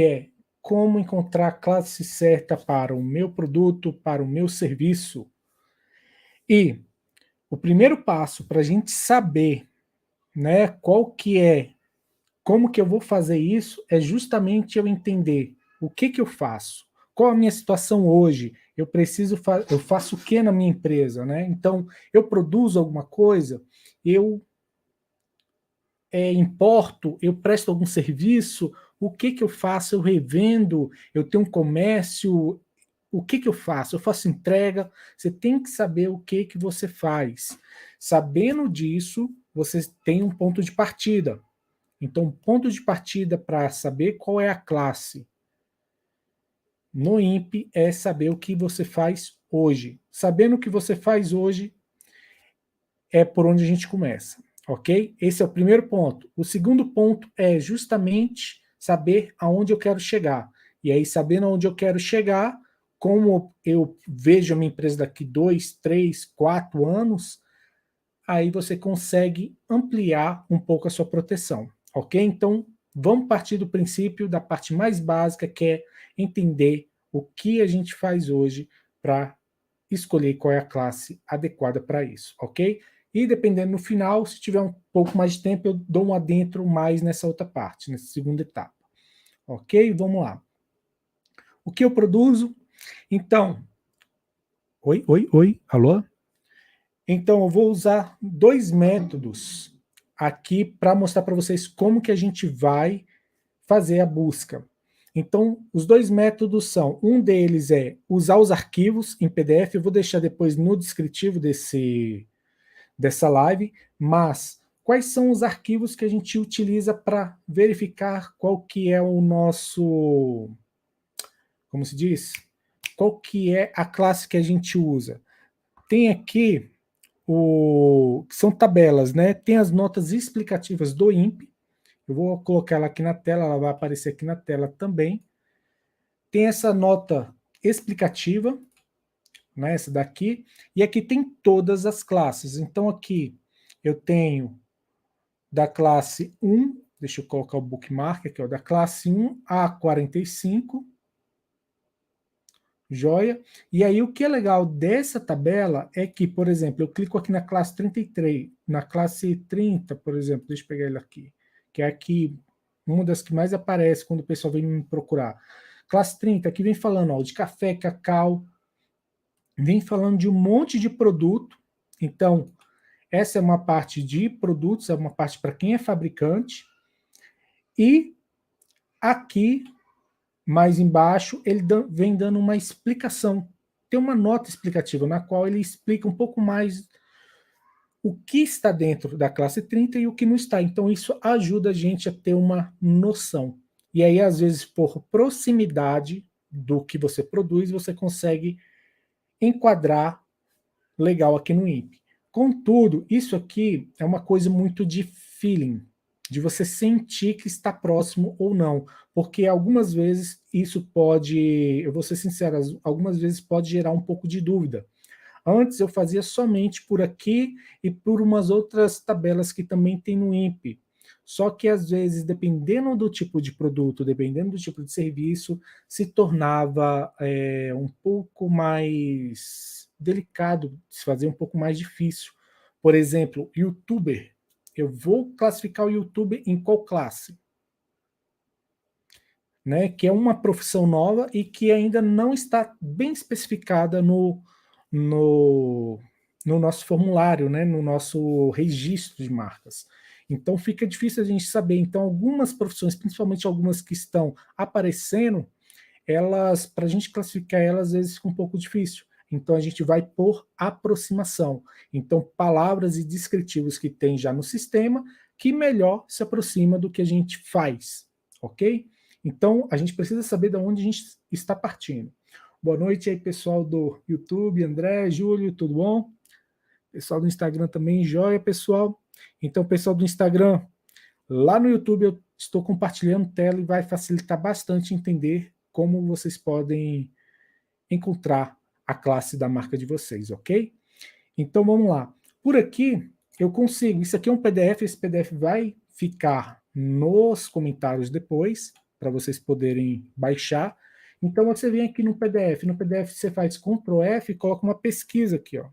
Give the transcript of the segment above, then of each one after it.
é como encontrar a classe certa para o meu produto, para o meu serviço. E o primeiro passo para a gente saber, né, como que eu vou fazer isso, é justamente eu entender o que eu faço, qual a minha situação hoje, eu faço o que na minha empresa, né? Então, eu produzo alguma coisa, eu importo, eu presto algum serviço, o que eu faço? Eu revendo, eu tenho um comércio, o que eu faço? Eu faço entrega. Você tem que saber o que você faz. Sabendo disso, você tem um ponto de partida. Então, o ponto de partida para saber qual é a classe no INPE é saber o que você faz hoje. Sabendo o que você faz hoje, é por onde a gente começa, ok? Esse é o primeiro ponto. O segundo ponto é justamente saber aonde eu quero chegar. E aí, sabendo aonde eu quero chegar, como eu vejo a minha empresa daqui 2, 3, 4 anos, aí você consegue ampliar um pouco a sua proteção, ok? Então, vamos partir do princípio da parte mais básica, que é entender o que a gente faz hoje para escolher qual é a classe adequada para isso, ok? E dependendo no final, se tiver um pouco mais de tempo, eu dou um adentro mais nessa outra parte, nessa segunda etapa. Ok? Vamos lá. O que eu produzo? Então, oi, alô? Então, eu vou usar dois métodos aqui para mostrar para vocês como que a gente vai fazer a busca. Então, os dois métodos são, um deles é usar os arquivos em PDF, eu vou deixar depois no descritivo dessa live, mas quais são os arquivos que a gente utiliza para verificar qual que é o nosso, como se diz? Qual que é a classe que a gente usa? Tem aqui são tabelas, né? Tem as notas explicativas do INPE. Eu vou colocar ela aqui na tela, ela vai aparecer aqui na tela também. Tem essa nota explicativa, né? Essa daqui. E aqui tem todas as classes. Então aqui eu tenho da classe 1, deixa eu colocar o bookmark aqui, ó, da classe 1 a 45, joia? E aí o que é legal dessa tabela é que, por exemplo, eu clico aqui na classe 33, na classe 30, por exemplo, deixa eu pegar ele aqui, que é aqui uma das que mais aparece quando o pessoal vem me procurar. Classe 30, aqui vem falando ó, de café, cacau, vem falando de um monte de produto. Então, essa é uma parte de produtos, é uma parte para quem é fabricante. E aqui, mais embaixo, ele vem dando uma explicação. Tem uma nota explicativa na qual ele explica um pouco mais o que está dentro da classe 30 e o que não está. Então, isso ajuda a gente a ter uma noção. E aí, às vezes, por proximidade do que você produz, você consegue enquadrar legal aqui no INPE. Contudo, isso aqui é uma coisa muito de feeling, de você sentir que está próximo ou não, porque algumas vezes isso pode, eu vou ser sincero, algumas vezes pode gerar um pouco de dúvida. Antes eu fazia somente por aqui e por umas outras tabelas que também tem no INPE. Só que às vezes, dependendo do tipo de produto, dependendo do tipo de serviço, se tornava um pouco mais delicado, se fazer um pouco mais difícil. Por exemplo, youtuber. Eu vou classificar o youtuber em qual classe? Né, que é uma profissão nova e que ainda não está bem especificada no, no nosso formulário, né, no nosso registro de marcas. Então fica difícil a gente saber. Então, algumas profissões, principalmente algumas que estão aparecendo, elas, para a gente classificar elas, às vezes fica um pouco difícil. Então a gente vai por aproximação. Então, palavras e descritivos que tem já no sistema, que melhor se aproxima do que a gente faz, ok? Então, a gente precisa saber de onde a gente está partindo. Boa noite aí, pessoal do YouTube, André, Júlio, tudo bom? Pessoal do Instagram também, joia, pessoal. Então, pessoal do Instagram, lá no YouTube eu estou compartilhando tela e vai facilitar bastante entender como vocês podem encontrar a classe da marca de vocês, ok? Então vamos lá. Por aqui eu consigo, isso aqui é um PDF, esse PDF vai ficar nos comentários depois, para vocês poderem baixar. Então, você vem aqui no PDF você faz Ctrl F e coloca uma pesquisa aqui, ó.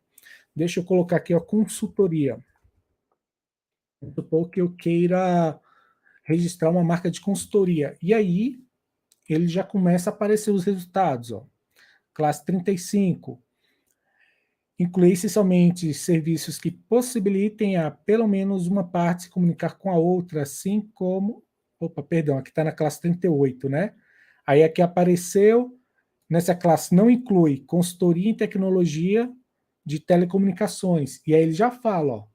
Deixa eu colocar aqui, ó, consultoria. Vamos supor que eu queira registrar uma marca de consultoria. E aí, ele já começa a aparecer os resultados, ó. Classe 35. Incluir essencialmente serviços que possibilitem a pelo menos uma parte se comunicar com a outra, assim como... Opa, perdão, aqui está na classe 38, né? Aí aqui apareceu, nessa classe não inclui consultoria em tecnologia de telecomunicações. E aí ele já fala, ó,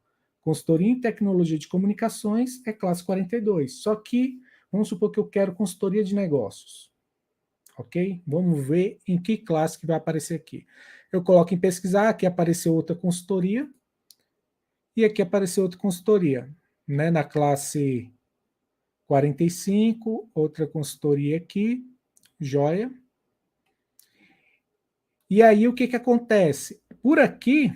consultoria em tecnologia de comunicações é classe 42. Só que, vamos supor que eu quero consultoria de negócios. Ok? Vamos ver em que classe que vai aparecer aqui. Eu coloco em pesquisar, aqui apareceu outra consultoria, e aqui apareceu outra consultoria, né? Na classe 45, outra consultoria aqui, joia. E aí o que que acontece? Por aqui,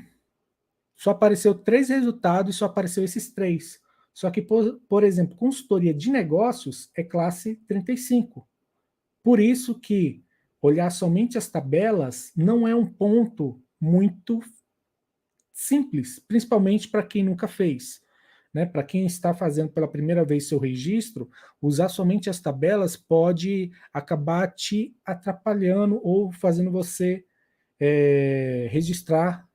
só apareceu 3 resultados e só apareceu esses 3. Só que, por exemplo, consultoria de negócios é classe 35. Por isso que olhar somente as tabelas não é um ponto muito simples, principalmente para quem nunca fez. Né? Para quem está fazendo pela primeira vez seu registro, usar somente as tabelas pode acabar te atrapalhando ou fazendo você registrar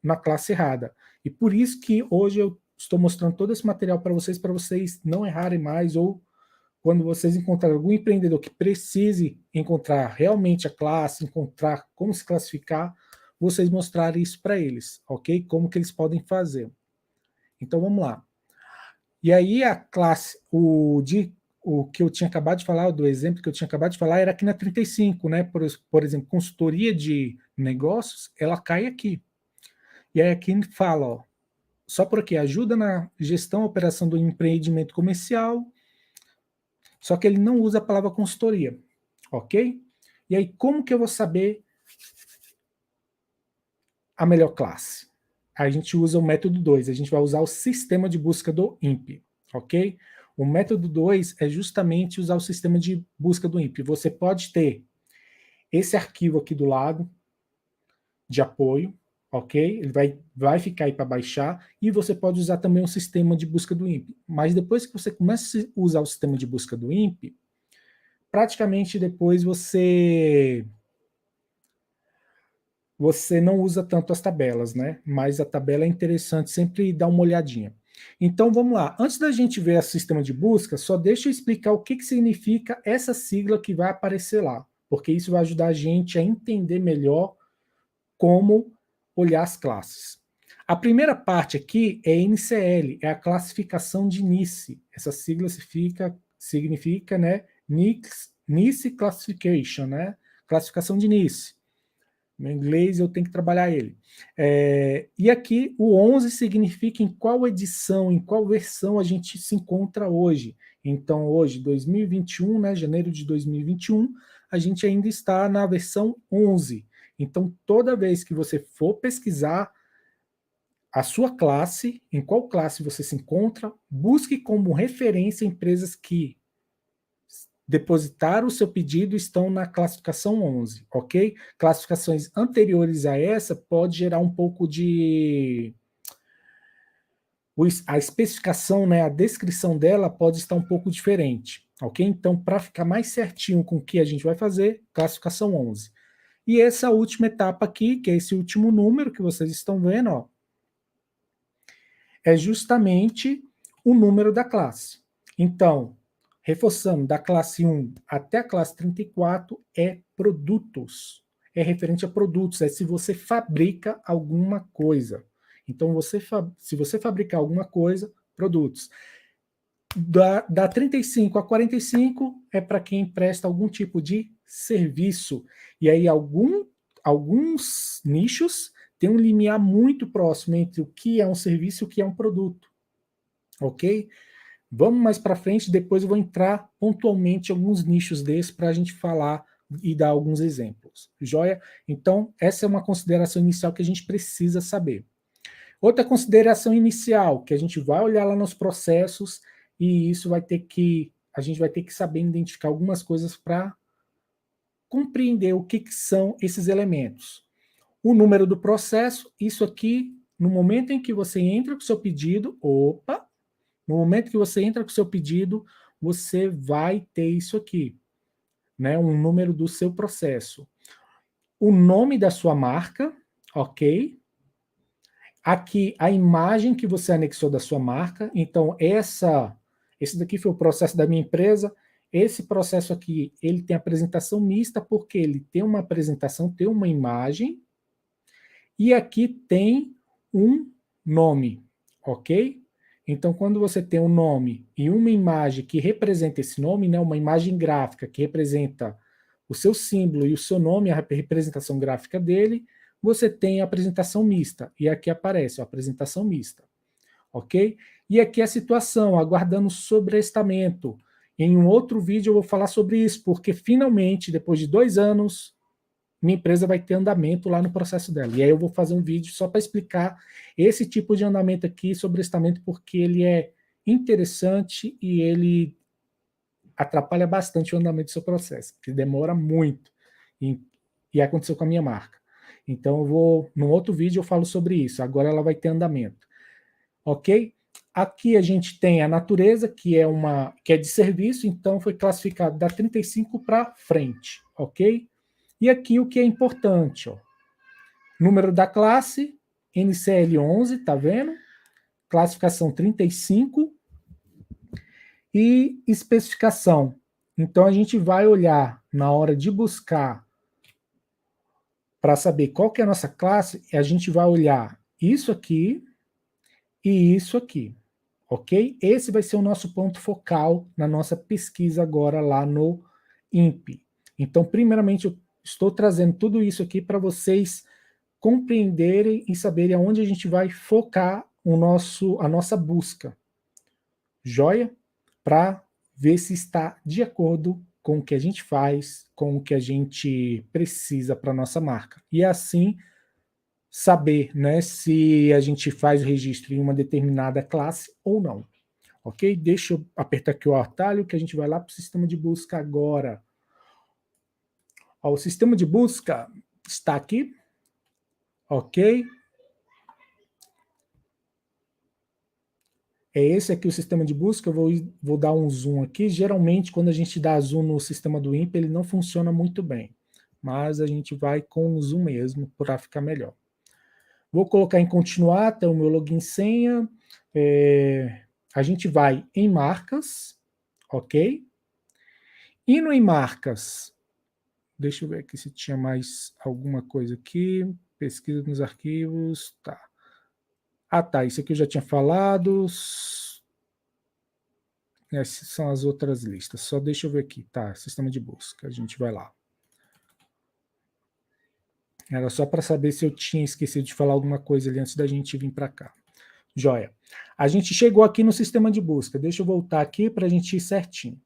na classe errada. E por isso que hoje eu estou mostrando todo esse material para vocês não errarem mais, ou quando vocês encontrarem algum empreendedor que precise encontrar realmente a classe, encontrar como se classificar, vocês mostrarem isso para eles, ok? Como que eles podem fazer. Então vamos lá. E aí a classe, o que eu tinha acabado de falar, do exemplo que eu tinha acabado de falar, era aqui na 35, né? Por exemplo, consultoria de negócios, ela cai aqui. E aí aqui fala, ó, só por aqui, ajuda na gestão e operação do empreendimento comercial, só que ele não usa a palavra consultoria, ok? E aí, como que eu vou saber a melhor classe? A gente usa o método 2, a gente vai usar o sistema de busca do INPE, ok? O método 2 é justamente usar o sistema de busca do INPE. Você pode ter esse arquivo aqui do lado, de apoio, ok? Ele vai ficar aí para baixar, e você pode usar também o sistema de busca do INPE. Mas depois que você começa a usar o sistema de busca do INPE, praticamente depois você não usa tanto as tabelas, né? Mas a tabela é interessante sempre dar uma olhadinha. Então vamos lá. Antes da gente ver o sistema de busca, só deixa eu explicar o que significa essa sigla que vai aparecer lá, porque isso vai ajudar a gente a entender melhor como olhar as classes. A primeira parte aqui é NCL, é a classificação de NICE. Essa sigla significa, né, NICE Classification, né? Classificação de NICE. No inglês eu tenho que trabalhar ele. E aqui o 11 significa em qual edição, em qual versão a gente se encontra hoje. Então hoje, 2021, né, janeiro de 2021, a gente ainda está na versão 11. Então toda vez que você for pesquisar a sua classe, em qual classe você se encontra, busque como referência empresas que depositaram o seu pedido estão na classificação 11, ok? Classificações anteriores a essa pode gerar um pouco de... A especificação, né, a descrição dela pode estar um pouco diferente, ok? Então, para ficar mais certinho com o que a gente vai fazer, classificação 11. E essa última etapa aqui, que é esse último número que vocês estão vendo, ó, é justamente o número da classe. Então, reforçando, da classe 1 até a classe 34 é produtos. É referente a produtos, é se você fabrica alguma coisa. Então, se você fabricar alguma coisa, produtos. Da 35 a 45 é para quem presta algum tipo de serviço. E aí, alguns nichos têm um limiar muito próximo entre o que é um serviço e o que é um produto. Ok? Vamos mais para frente, depois eu vou entrar pontualmente em alguns nichos desses para a gente falar e dar alguns exemplos. Joia? Então, essa é uma consideração inicial que a gente precisa saber. Outra consideração inicial, que a gente vai olhar lá nos processos, e isso vai ter que a gente vai ter que saber identificar algumas coisas para compreender o que são esses elementos. O número do processo, isso aqui, no momento em que você entra com o seu pedido, no momento que você entra com o seu pedido, você vai ter isso aqui, né? Um número do seu processo. O nome da sua marca, ok? Aqui, a imagem que você anexou da sua marca. Então, esse daqui foi o processo da minha empresa. Esse processo aqui, ele tem apresentação mista, porque ele tem uma apresentação, tem uma imagem, e aqui tem um nome, ok? Então, quando você tem um nome e uma imagem que representa esse nome, né, uma imagem gráfica que representa o seu símbolo e o seu nome, a representação gráfica dele, você tem a apresentação mista. E aqui aparece a apresentação mista, ok? E aqui a situação, aguardando sobrestamento. Em um outro vídeo eu vou falar sobre isso, porque finalmente, depois de 2 anos, minha empresa vai ter andamento lá no processo dela. E aí eu vou fazer um vídeo só para explicar esse tipo de andamento aqui, sobrestamento, porque ele é interessante e ele atrapalha bastante o andamento do seu processo, porque demora muito. E aconteceu com a minha marca. Então, num outro vídeo eu falo sobre isso. Agora ela vai ter andamento. Ok? Aqui a gente tem a natureza, que é de serviço, então foi classificado da 35 para frente. Ok? E aqui o que é importante, ó. Número da classe, NCL11, tá vendo? Classificação 35 e especificação. Então a gente vai olhar na hora de buscar para saber qual que é a nossa classe, a gente vai olhar isso aqui e isso aqui, ok? Esse vai ser o nosso ponto focal na nossa pesquisa agora lá no INPE. Então, primeiramente, eu estou trazendo tudo isso aqui para vocês compreenderem e saberem aonde a gente vai focar a nossa busca. Joia? Para ver se está de acordo com o que a gente faz, com o que a gente precisa para a nossa marca. E assim saber, né, se a gente faz o registro em uma determinada classe ou não. Ok? Deixa eu apertar aqui o atalho que a gente vai lá para o sistema de busca agora. Ó, o sistema de busca está aqui. Ok? É esse aqui o sistema de busca, eu vou dar um zoom aqui. Geralmente, quando a gente dá zoom no sistema do INPE, ele não funciona muito bem. Mas a gente vai com o zoom mesmo, para ficar melhor. Vou colocar em continuar, até o meu login e senha. A gente vai em marcas, ok? E no em marcas, deixa eu ver aqui se tinha mais alguma coisa aqui. Pesquisa nos arquivos, tá. Ah, tá, isso aqui eu já tinha falado. Essas são as outras listas. Só deixa eu ver aqui, tá? Sistema de busca, a gente vai lá. Era só para saber se eu tinha esquecido de falar alguma coisa ali antes da gente vir para cá. Joia. A gente chegou aqui no sistema de busca. Deixa eu voltar aqui para a gente ir certinho.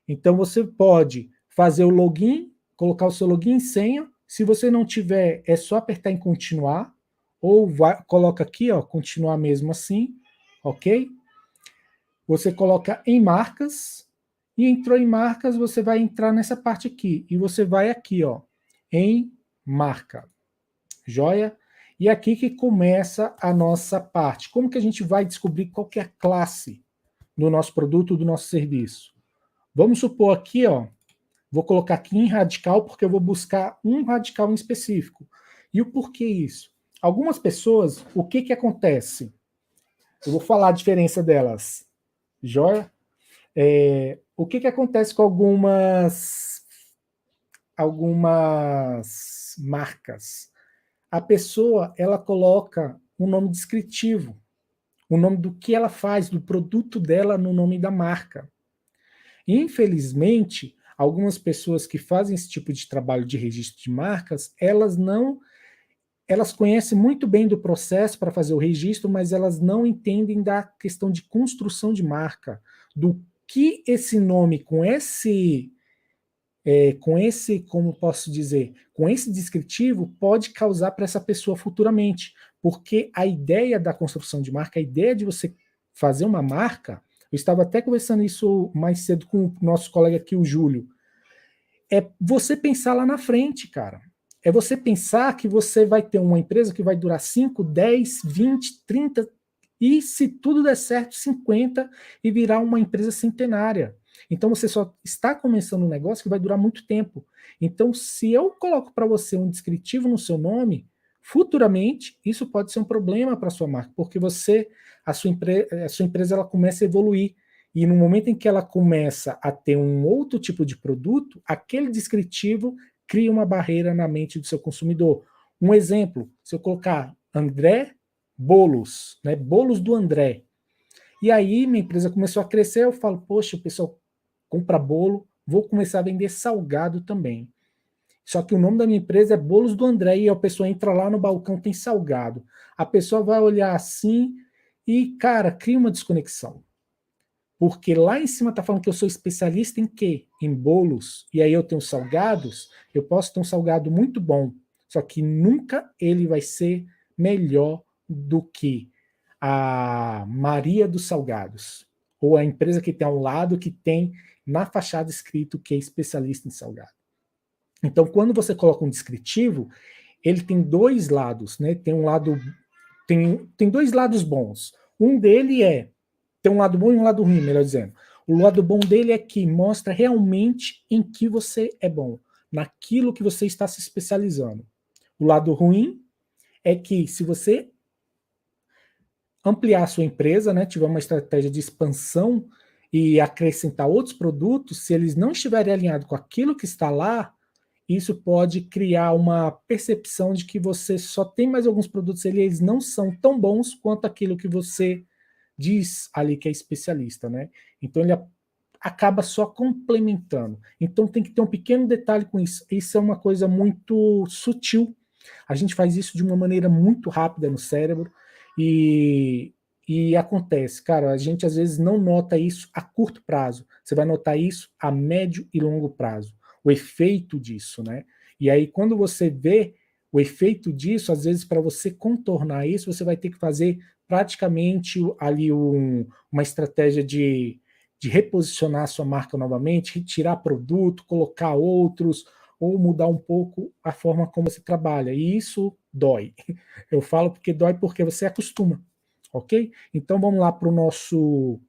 Então, você pode fazer o login, colocar o seu login e senha. Se você não tiver, é só apertar em continuar. Ou coloca aqui, ó, continuar mesmo assim. Ok? Você coloca em marcas. E entrou em marcas, você vai entrar nessa parte aqui. E você vai aqui, ó, em marca. Joia? E aqui que começa a nossa parte. Como que a gente vai descobrir qual que é a classe do nosso produto, do nosso serviço? Vamos supor aqui, ó, vou colocar aqui em radical, porque eu vou buscar um radical em específico. E o porquê isso? Algumas pessoas, o que que acontece? Eu vou falar a diferença delas. Joia? O que que acontece com algumas marcas? A pessoa, ela coloca um nome descritivo, o nome do que ela faz, do produto dela no nome da marca. E, infelizmente, algumas pessoas que fazem esse tipo de trabalho de registro de marcas, elas conhecem muito bem do processo para fazer o registro, mas elas não entendem da questão de construção de marca, do que esse nome como posso dizer, com esse descritivo pode causar para essa pessoa futuramente, porque a ideia da construção de marca, a ideia de você fazer uma marca, Eu estava até conversando isso mais cedo com o nosso colega aqui, o Júlio. É você pensar lá na frente, cara. É você pensar que você vai ter uma empresa que vai durar 5, 10, 20, 30 e, se tudo der certo, 50 e virar uma empresa centenária. Então você só está começando um negócio que vai durar muito tempo. Então, se eu coloco para você um descritivo no seu nome, futuramente isso pode ser um problema para a sua marca, porque a sua empresa ela começa a evoluir. E no momento em que ela começa a ter um outro tipo de produto, aquele descritivo cria uma barreira na mente do seu consumidor. Um exemplo, se eu colocar André Bolos, né, Bolos do André, e aí minha empresa começou a crescer, eu falo, poxa, o pessoal compra bolo, vou começar a vender salgado também. Só que o nome da minha empresa é Bolos do André, e a pessoa entra lá no balcão, tem salgado. A pessoa vai olhar assim e, cara, cria uma desconexão. Porque lá em cima está falando que eu sou especialista em quê? Em bolos. E aí eu tenho salgados, eu posso ter um salgado muito bom, só que nunca ele vai ser melhor do que a Maria dos Salgados, ou a empresa que tem ao lado, que tem na fachada escrito que é especialista em salgado. Então, quando você coloca um descritivo, ele tem dois lados, né? Tem dois lados bons. Um dele tem um lado bom e um lado ruim, melhor dizendo. O lado bom dele é que mostra realmente em que você é bom, naquilo que você está se especializando. O lado ruim é que, se você ampliar a sua empresa, né, tiver uma estratégia de expansão e acrescentar outros produtos, se eles não estiverem alinhados com aquilo que está lá, isso pode criar uma percepção de que você só tem mais alguns produtos e eles não são tão bons quanto aquilo que você diz ali que é especialista, né? Então ele acaba só complementando. Então tem que ter um pequeno detalhe com isso. Isso é uma coisa muito sutil. A gente faz isso de uma maneira muito rápida no cérebro e, e acontece, cara, a gente às vezes não nota isso a curto prazo. Você vai notar isso a médio e longo prazo. O efeito disso, né? E aí quando você vê o efeito disso, às vezes para você contornar isso, você vai ter que fazer praticamente ali uma estratégia de reposicionar a sua marca novamente, retirar produto, colocar outros, ou mudar um pouco a forma como você trabalha. E isso dói. Eu falo porque dói porque você acostuma, ok? Então vamos lá para o nosso...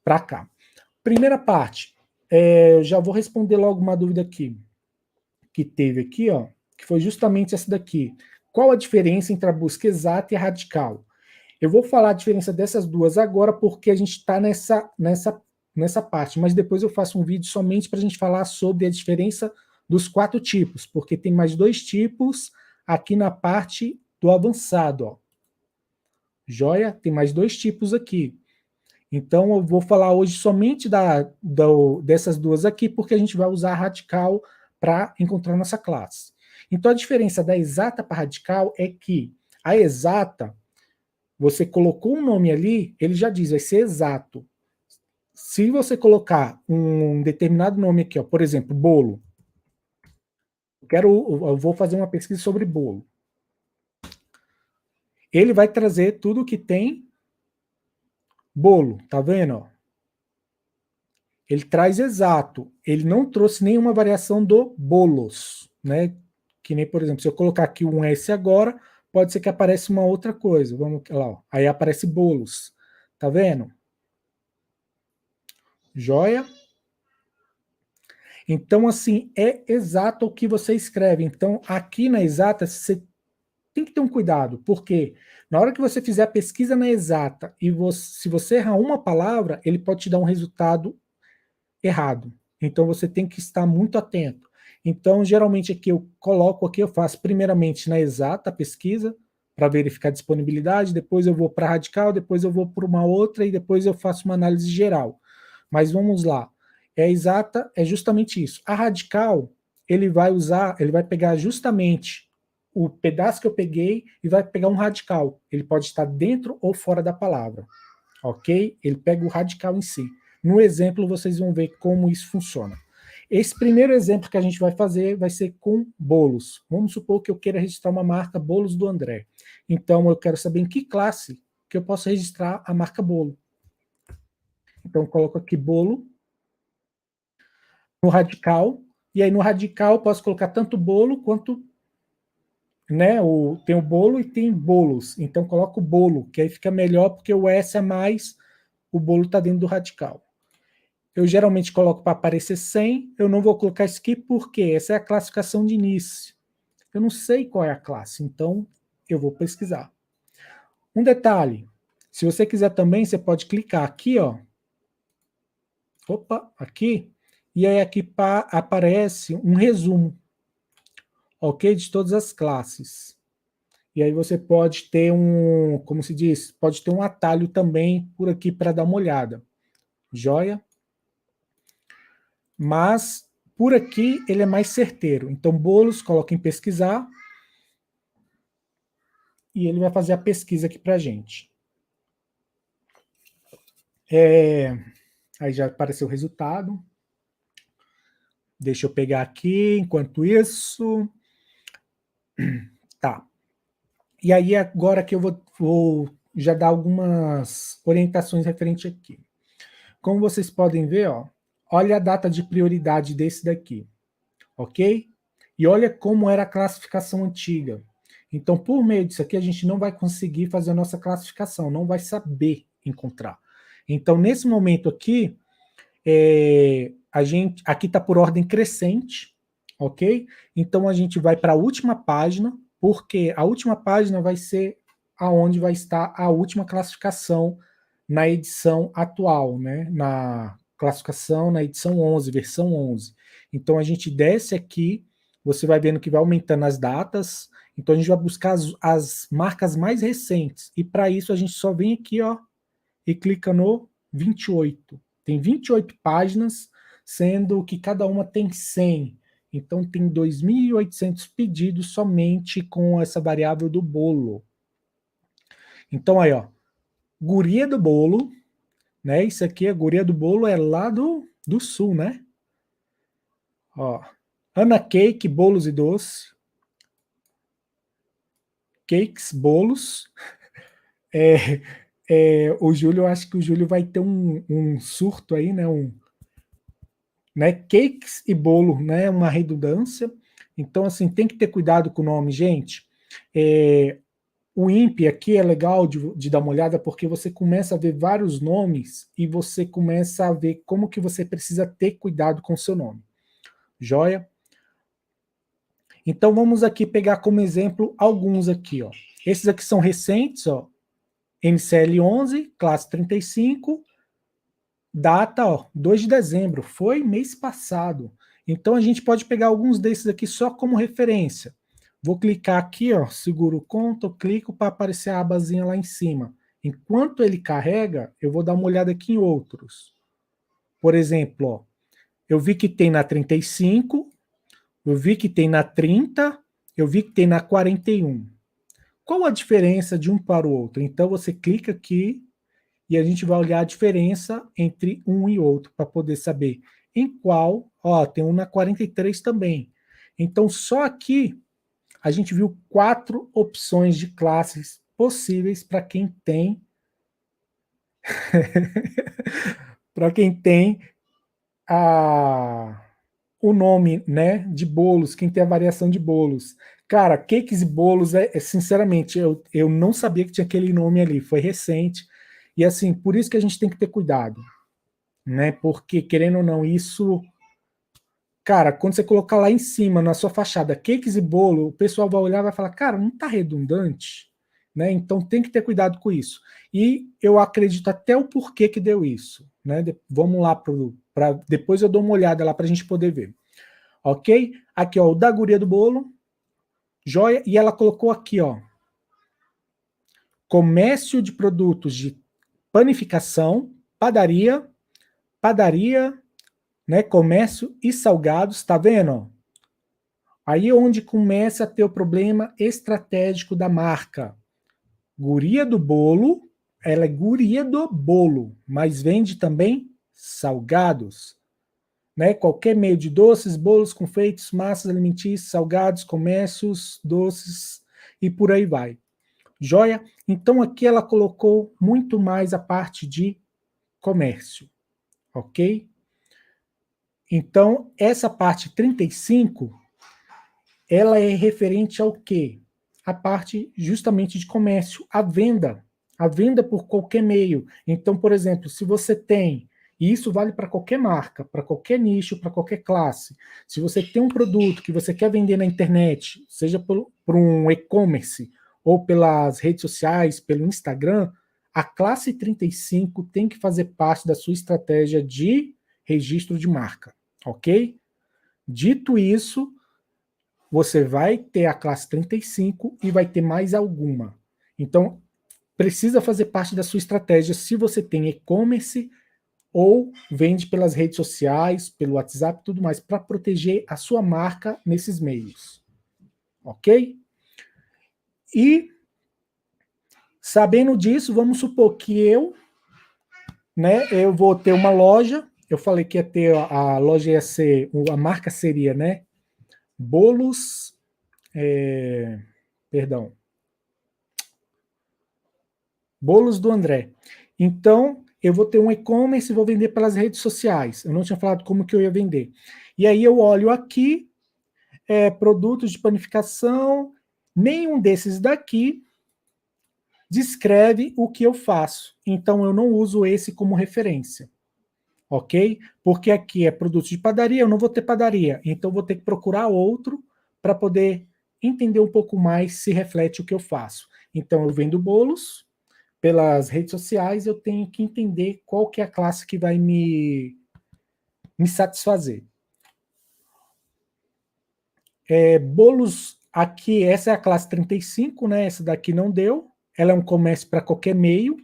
para cá. Primeira parte, eu já vou responder logo uma dúvida aqui, que teve aqui, ó, que foi justamente essa daqui. Qual a diferença entre a busca exata e a radical? Eu vou falar a diferença dessas duas agora porque a gente está nessa parte, mas depois eu faço um vídeo somente para a gente falar sobre a diferença dos 4 tipos, porque tem mais 2 tipos aqui na parte do avançado. Ó. Joia? Tem mais 2 tipos aqui. Então eu vou falar hoje somente dessas duas aqui, porque a gente vai usar a radical para encontrar nossa classe. Então a diferença da exata para a radical é que a exata, você colocou um nome ali, ele já diz, vai ser exato. Se você colocar um determinado nome aqui, ó, por exemplo, bolo. Eu vou fazer uma pesquisa sobre bolo. Ele vai trazer tudo que tem bolo, tá vendo? Ó? Ele traz exato. Ele não trouxe nenhuma variação do bolos, né? Que nem, por exemplo, se eu colocar aqui um S agora, pode ser que apareça uma outra coisa. Vamos lá, ó. Aí aparece bolos. Tá vendo? Joia? Então, assim, é exato o que você escreve. Então, aqui na exata, você tem que ter um cuidado, porque na hora que você fizer a pesquisa na exata e se você errar uma palavra, ele pode te dar um resultado errado. Então, você tem que estar muito atento. Então, geralmente aqui eu coloco aqui, eu faço primeiramente na exata a pesquisa, para verificar a disponibilidade, depois eu vou para a radical, depois eu vou para uma outra e depois eu faço uma análise geral. Mas vamos lá. É exata, é justamente isso. A radical, ele vai pegar justamente o pedaço que eu peguei e vai pegar um radical. Ele pode estar dentro ou fora da palavra, ok? Ele pega o radical em si. No exemplo, vocês vão ver como isso funciona. Esse primeiro exemplo que a gente vai fazer vai ser com bolos. Vamos supor que eu queira registrar uma marca Bolos do André. Então, eu quero saber em que classe que eu posso registrar a marca bolo. Então, eu coloco aqui bolo, no radical, e aí no radical eu posso colocar tanto bolo quanto, né, tem o bolo e tem bolos. Então, coloco bolo, que aí fica melhor, porque o S a mais, o bolo está dentro do radical. Eu geralmente coloco para aparecer 100, eu não vou colocar skip porque essa é a classificação de início. Eu não sei qual é a classe, então eu vou pesquisar. Um detalhe, se você quiser também, você pode clicar aqui, ó. Opa, aqui. E aí aqui aparece um resumo, ok? De todas as classes. E aí você pode ter como se diz, pode ter um atalho também por aqui para dar uma olhada. Joia? Mas por aqui ele é mais certeiro. Então, bolos, coloca em pesquisar e ele vai fazer a pesquisa aqui para a gente. Aí já apareceu o resultado. Deixa eu pegar aqui, enquanto isso. Tá. E aí, agora que eu vou já dar algumas orientações referente aqui. Como vocês podem ver, ó, olha a data de prioridade desse daqui, ok? E olha como era a classificação antiga. Então, por meio disso aqui, a gente não vai conseguir fazer a nossa classificação, não vai saber encontrar. Então, nesse momento aqui, aqui está por ordem crescente, ok? Então, a gente vai para a última página, porque a última página vai ser aonde vai estar a última classificação na edição atual, né? Na classificação na edição 11, versão 11. Então, a gente desce aqui, você vai vendo que vai aumentando as datas, então a gente vai buscar as marcas mais recentes, e para isso a gente só vem aqui, ó, e clica no 28. Tem 28 páginas, sendo que cada uma tem 100. Então tem 2.800 pedidos somente com essa variável do bolo. Então aí, ó, guria do bolo, né? Isso aqui, a guria do bolo é lá do sul, né? Ó, Ana Cake, bolos e doce. Cakes, bolos. O Júlio, eu acho que o Júlio vai ter um surto aí, né? Né? Cakes e bolo, né? Uma redundância. Então, assim, tem que ter cuidado com o nome, gente. O INPE aqui é legal de dar uma olhada, porque você começa a ver vários nomes e você começa a ver como que você precisa ter cuidado com o seu nome. Joia? Então, vamos aqui pegar como exemplo alguns aqui, ó. Esses aqui são recentes, ó. NCL 11, classe 35, data, ó, 2 de dezembro, foi mês passado. Então a gente pode pegar alguns desses aqui só como referência. Vou clicar aqui, ó, seguro o Ctrl, clico para aparecer a abazinha lá em cima. Enquanto ele carrega, eu vou dar uma olhada aqui em outros. Por exemplo, ó, eu vi que tem na 35, eu vi que tem na 30, eu vi que tem na 41. Qual a diferença de um para o outro? Então você clica aqui e a gente vai olhar a diferença entre um e outro para poder saber em qual, ó, tem um na 43 também. Então, só aqui a gente viu 4 opções de classes possíveis para quem tem para quem tem o nome, né, de bolos, quem tem a variação de bolos. Cara, cakes e bolos, sinceramente, eu não sabia que tinha aquele nome ali, foi recente. E assim, por isso que a gente tem que ter cuidado, né? Porque, querendo ou não, isso. Cara, quando você colocar lá em cima, na sua fachada, cakes e bolo, o pessoal vai olhar e vai falar, cara, não tá redundante, né? Então tem que ter cuidado com isso. E eu acredito até o porquê que deu isso, né? Vamos lá para depois eu dou uma olhada lá para a gente poder ver. Ok? Aqui, ó, o da guria do bolo, joia, e ela colocou aqui, ó, comércio de produtos de panificação, padaria, né, comércio e salgados, tá vendo? Aí é onde começa a ter o problema estratégico da marca. Guria do bolo, ela é guria do bolo, mas vende também salgados. Né? Qualquer meio de doces, bolos, confeitos, massas alimentícias, salgados, comércios, doces e por aí vai. Joia? Então aqui ela colocou muito mais a parte de comércio. ok? Então, essa parte 35, ela é referente ao quê? A parte justamente de comércio, a venda por qualquer meio. Então, por exemplo, se você tem, e isso vale para qualquer marca, para qualquer nicho, para qualquer classe, se você tem um produto que você quer vender na internet, seja por um e-commerce, ou pelas redes sociais, pelo Instagram, a classe 35 tem que fazer parte da sua estratégia de registro de marca, ok? Dito isso, você vai ter a classe 35 e vai ter mais alguma. Então, precisa fazer parte da sua estratégia se você tem e-commerce ou vende pelas redes sociais, pelo WhatsApp e tudo mais, para proteger a sua marca nesses meios. Ok? E, sabendo disso, vamos supor que eu vou ter uma loja, eu falei que ia ter, a loja ia ser, a marca seria, né, Bolos, perdão, Bolos do André. Então, eu vou ter um e-commerce e vou vender pelas redes sociais. Eu não tinha falado como que eu ia vender. E aí eu olho aqui, produtos de panificação, nenhum desses daqui descreve o que eu faço. Então, eu não uso esse como referência. Ok? Porque aqui é produto de padaria, eu não vou ter padaria. Então, vou ter que procurar outro para poder entender um pouco mais se reflete o que eu faço. Então, eu vendo bolos, pelas redes sociais, eu tenho que entender qual que é a classe que vai me satisfazer. Bolos, aqui, essa é a classe 35, né? Essa daqui não deu. Ela é um comércio para qualquer meio.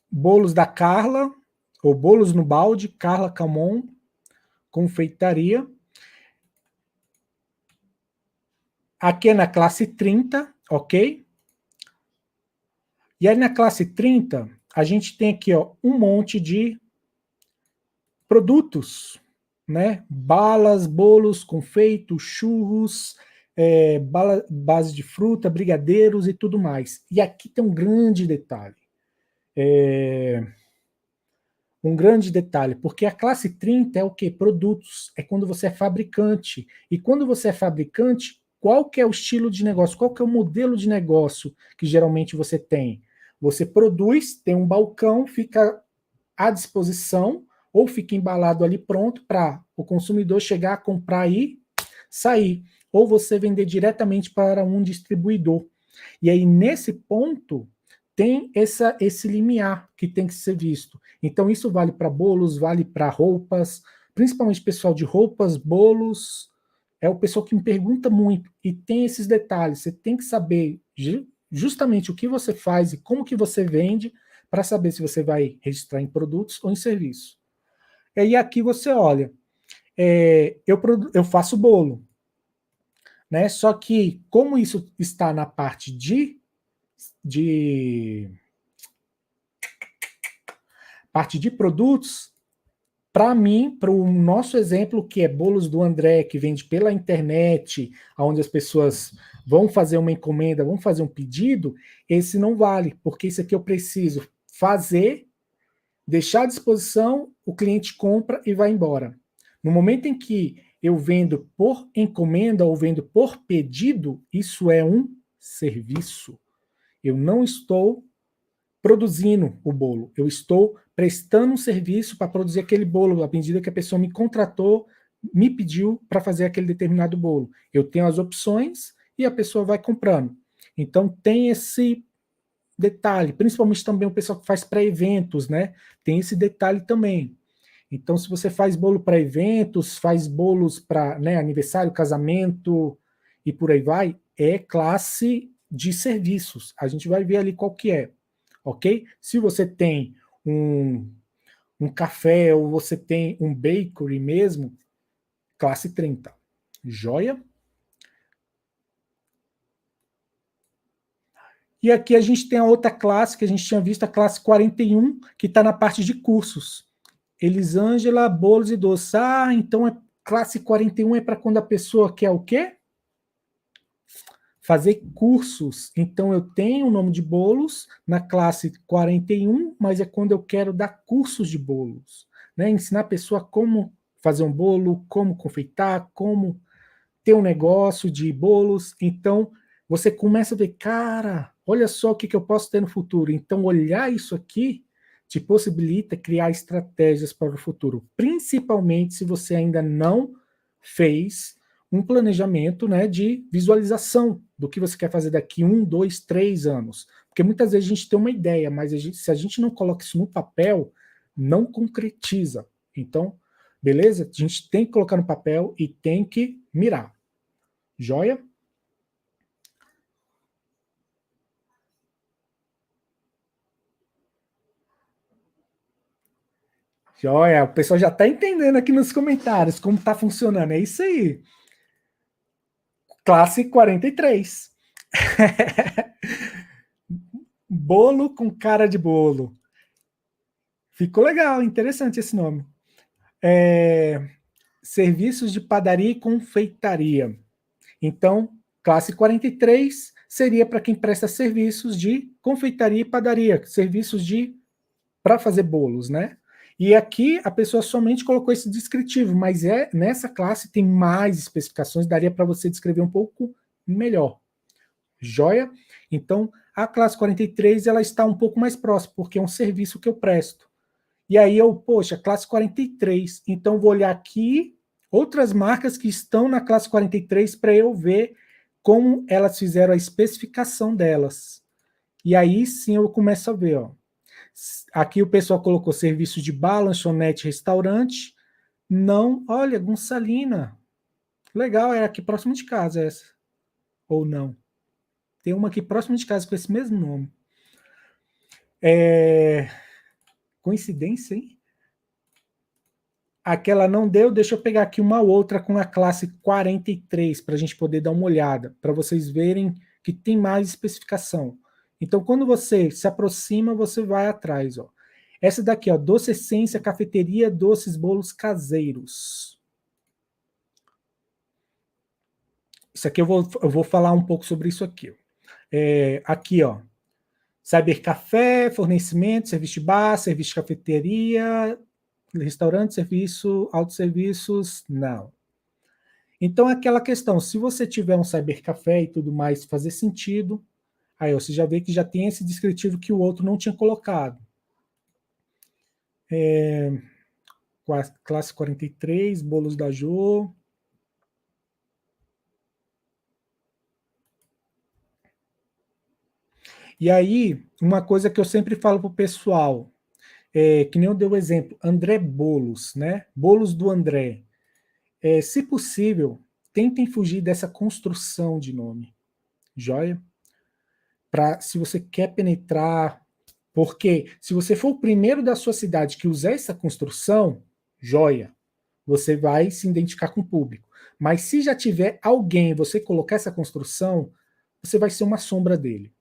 Bolos da Carla, ou bolos no balde, Carla Camon, confeitaria. Aqui é na classe 30, ok? E aí na classe 30, a gente tem aqui ó, um monte de produtos, né? Balas, bolos, confeitos, churros, base de fruta, brigadeiros e tudo mais. E aqui tem um grande detalhe. Um grande detalhe, porque a classe 30 é o quê? Produtos. É quando você é fabricante. E quando você é fabricante, qual que é o estilo de negócio? Qual que é o modelo de negócio que geralmente você tem? Você produz, tem um balcão, fica à disposição, ou fica embalado ali pronto para o consumidor chegar, comprar e sair. Ou você vender diretamente para um distribuidor. E aí, nesse ponto, tem esse limiar que tem que ser visto. Então, isso vale para bolos, vale para roupas, principalmente pessoal de roupas, bolos, é o pessoal que me pergunta muito, e tem esses detalhes, você tem que saber justamente o que você faz e como que você vende, para saber se você vai registrar em produtos ou em serviços. E aí aqui você olha, eu faço bolo, né? Só que como isso está na parte de parte de produtos, para mim, para o nosso exemplo, que é bolos do André, que vende pela internet, onde as pessoas vão fazer uma encomenda, vão fazer um pedido, esse não vale, porque isso aqui eu preciso fazer, deixar à disposição, o cliente compra e vai embora. No momento em que eu vendo por encomenda ou vendo por pedido, isso é um serviço. Eu não estou produzindo o bolo, eu estou prestando um serviço para produzir aquele bolo, à medida que a pessoa me contratou, me pediu para fazer aquele determinado bolo. Eu tenho as opções e a pessoa vai comprando. Então tem esse detalhe, principalmente também o pessoal que faz para eventos, né? Tem esse detalhe também. Então, se você faz bolo para eventos, faz bolos para, né, aniversário, casamento e por aí vai, é classe de serviços. A gente vai ver ali qual que é, ok? Se você tem um, um café ou você tem um bakery mesmo, classe 30. Joia? E aqui a gente tem a outra classe, que a gente tinha visto, a classe 41, que está na parte de cursos. Elisângela, bolos e doces. Então classe 41 é para quando a pessoa quer o quê? fazer cursos. Então, eu tenho o nome de bolos na classe 41, mas é quando eu quero dar cursos de bolos, né? Ensinar a pessoa como fazer um bolo, como confeitar, como ter um negócio de bolos. Então, você começa a ver, cara, olha só o que eu posso ter no futuro. Então, olhar isso aqui te possibilita criar estratégias para o futuro, principalmente se você ainda não fez um planejamento, né, de visualização do que você quer fazer daqui 1, 2, 3 anos. Porque muitas vezes a gente tem uma ideia, mas se a gente não coloca isso no papel, não concretiza. Então, beleza? A gente tem que colocar no papel e tem que mirar. Joia? Joia, o pessoal já está entendendo aqui nos comentários como está funcionando. É isso aí. Classe 43. Bolo com cara de bolo. Ficou legal, interessante esse nome. Serviços de padaria e confeitaria. Então, classe 43 seria para quem presta serviços de confeitaria e padaria, serviços de para fazer bolos, né? E aqui a pessoa somente colocou esse descritivo, mas nessa classe tem mais especificações, daria para você descrever um pouco melhor. Joia? Então, a classe 43 ela está um pouco mais próxima, porque é um serviço que eu presto. E aí poxa, classe 43, então vou olhar aqui outras marcas que estão na classe 43 para eu ver como elas fizeram a especificação delas. E aí sim eu começo a ver, ó. Aqui o pessoal colocou serviço de bar, lanchonete, restaurante. Não, olha, Gonçalina. Legal, é aqui próximo de casa essa. Ou não? Tem uma aqui próximo de casa com esse mesmo nome. Coincidência, hein? Aquela não deu, deixa eu pegar aqui uma outra com a classe 43 para a gente poder dar uma olhada, para vocês verem que tem mais especificação. Então, quando você se aproxima, você vai atrás. Ó. Essa daqui, ó, Doce Essência, Cafeteria, Doces, Bolos Caseiros. Isso aqui eu vou falar um pouco sobre isso aqui. Aqui, ó. Cybercafé, fornecimento, serviço de bar, serviço de cafeteria, restaurante, serviço, autosserviços, não. Então, aquela questão, se você tiver um cybercafé e tudo mais, fazer sentido, aí você já vê que já tem esse descritivo que o outro não tinha colocado. Classe 43, bolos da Jo. E aí, uma coisa que eu sempre falo para o pessoal, que nem eu dei o exemplo, André Bolos, né? Bolos do André. Se possível, tentem fugir dessa construção de nome. Joia? Se você quer penetrar, porque se você for o primeiro da sua cidade que usar essa construção, joia, você vai se identificar com o público. Mas se já tiver alguém, você colocar essa construção, você vai ser uma sombra dele.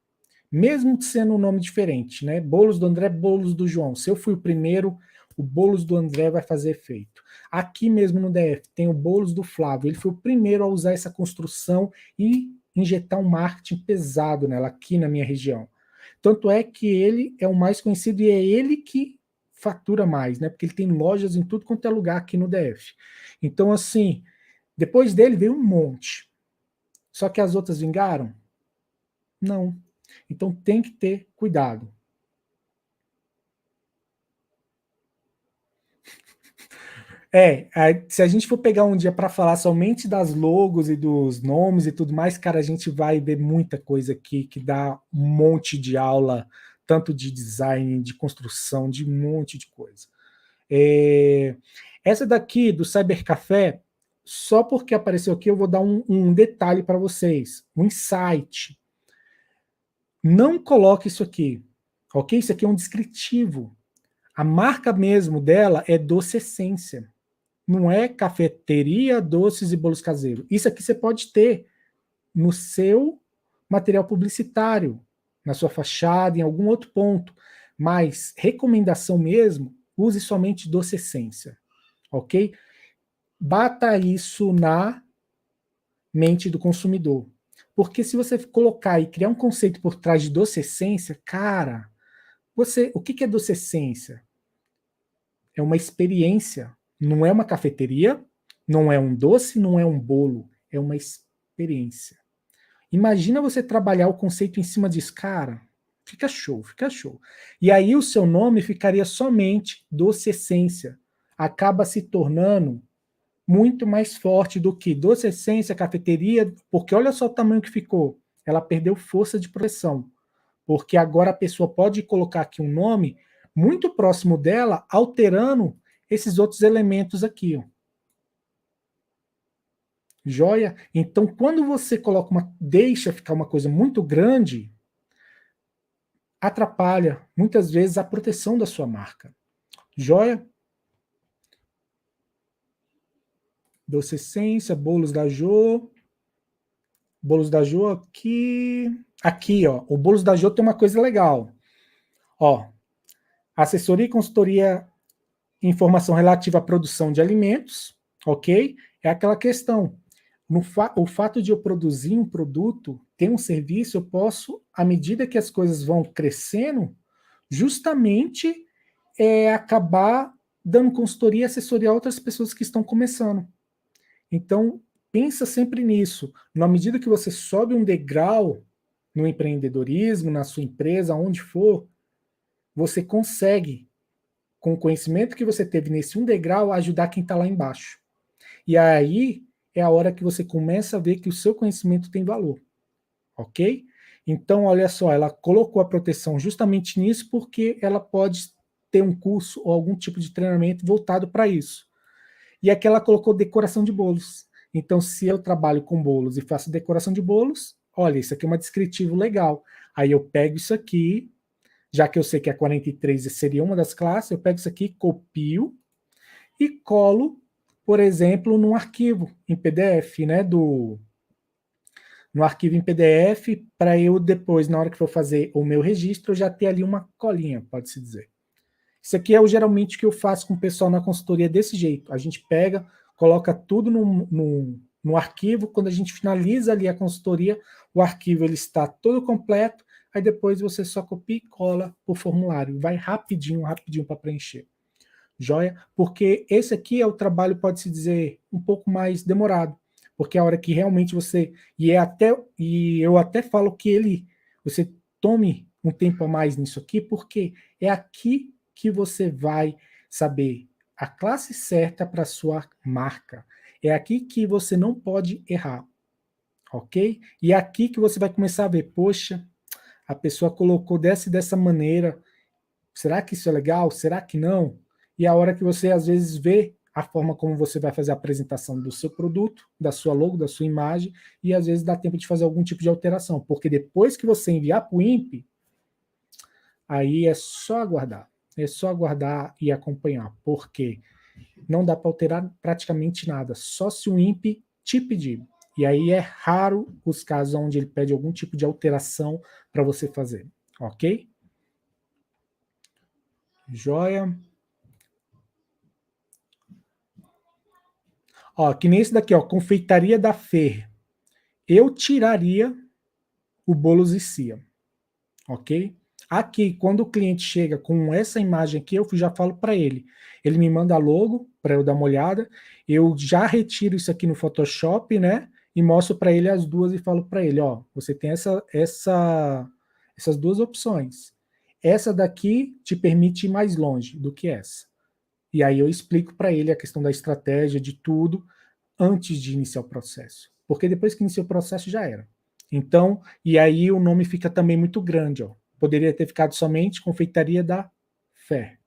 Mesmo sendo um nome diferente, né? Bolos do André, Bolos do João. Se eu fui o primeiro, o Bolos do André vai fazer efeito. Aqui mesmo no DF tem o Bolos do Flávio. Ele foi o primeiro a usar essa construção e injetar um marketing pesado nela aqui na minha região. Tanto é que ele é o mais conhecido e é ele que fatura mais, né? Porque ele tem lojas em tudo quanto é lugar aqui no DF. Então, assim, depois dele veio um monte. Só que as outras vingaram? Não. Então tem que ter cuidado. Se a gente for pegar um dia para falar somente das logos e dos nomes e tudo mais, cara, a gente vai ver muita coisa aqui que dá um monte de aula, tanto de design, de construção, de um monte de coisa. Essa daqui do Cybercafé, só porque apareceu aqui, eu vou dar um detalhe para vocês, um insight. Não coloque isso aqui, ok? Isso aqui é um descritivo. A marca mesmo dela é Doce Essência. Não é cafeteria, doces e bolos caseiros. Isso aqui você pode ter no seu material publicitário, na sua fachada, em algum outro ponto. Mas recomendação mesmo, use somente Doce Essência, ok? Bata isso na mente do consumidor. Porque se você colocar e criar um conceito por trás de doce essência, cara, o que é doce essência? É uma experiência. Não é uma cafeteria, não é um doce, não é um bolo. É uma experiência. Imagina você trabalhar o conceito em cima disso, cara. Fica show, fica show. E aí o seu nome ficaria somente Doce Essência. Acaba se tornando muito mais forte do que Doce Essência, cafeteria, porque olha só o tamanho que ficou. Ela perdeu força de projeção. Porque agora a pessoa pode colocar aqui um nome muito próximo dela, alterando esses outros elementos aqui, ó. Joia? Então, quando você coloca deixa ficar uma coisa muito grande, atrapalha muitas vezes a proteção da sua marca. Joia? Doce Essência, Bolos da Jo. Bolos da Jo aqui. Aqui, ó. O Bolos da Jo tem uma coisa legal. Ó, assessoria e consultoria em informação relativa à produção de alimentos, ok? É aquela questão. O fato de eu produzir um produto, ter um serviço, eu posso, à medida que as coisas vão crescendo, justamente acabar dando consultoria e assessoria a outras pessoas que estão começando. Então, pensa sempre nisso. Na medida que você sobe um degrau no empreendedorismo, na sua empresa, onde for, você consegue, com o conhecimento que você teve nesse um degrau, ajudar quem está lá embaixo. E aí é a hora que você começa a ver que o seu conhecimento tem valor. Ok? Então, olha só, ela colocou a proteção justamente nisso porque ela pode ter um curso ou algum tipo de treinamento voltado para isso. E aqui ela colocou decoração de bolos. Então, se eu trabalho com bolos e faço decoração de bolos, olha, isso aqui é um descritivo legal. Aí eu pego isso aqui, já que eu sei que a 43 seria uma das classes, eu pego isso aqui, copio e colo, por exemplo, num arquivo em PDF, né, no arquivo em PDF, para eu depois, na hora que for fazer o meu registro, eu já ter ali uma colinha, pode-se dizer. Isso aqui é geralmente o que eu faço com o pessoal na consultoria desse jeito. A gente pega, coloca tudo no arquivo, quando a gente finaliza ali a consultoria, o arquivo ele está todo completo, aí depois você só copia e cola o formulário. Vai rapidinho, rapidinho para preencher. Joia? Porque esse aqui é o trabalho, pode-se dizer, um pouco mais demorado. Porque a hora que realmente você. E eu até falo que você tome um tempo a mais nisso aqui, porque é aqui que você vai saber a classe certa para sua marca. É aqui que você não pode errar. Ok? E é aqui que você vai começar a ver, poxa, a pessoa colocou dessa maneira. Será que isso é legal? Será que não? E a hora que você, às vezes, vê a forma como você vai fazer a apresentação do seu produto, da sua logo, da sua imagem, e às vezes dá tempo de fazer algum tipo de alteração, porque depois que você enviar para o INPE, aí é só aguardar. É só aguardar e acompanhar, porque não dá para alterar praticamente nada, só se o INPE te pedir. E aí é raro os casos onde ele pede algum tipo de alteração para você fazer, ok? Joia. Ó, que nem esse daqui, ó, confeitaria da Fer. Eu tiraria o bolos e cia, ok? Aqui, quando o cliente chega com essa imagem aqui, eu já falo para ele. Ele me manda logo para eu dar uma olhada. Eu já retiro isso aqui no Photoshop, né? E mostro para ele as duas e falo para ele, ó, você tem essas duas opções. Essa daqui te permite ir mais longe do que essa. E aí eu explico para ele a questão da estratégia, de tudo, antes de iniciar o processo. Porque depois que inicia o processo já era. Então, e aí o nome fica também muito grande, ó. Poderia ter ficado somente Confeitaria da Fé,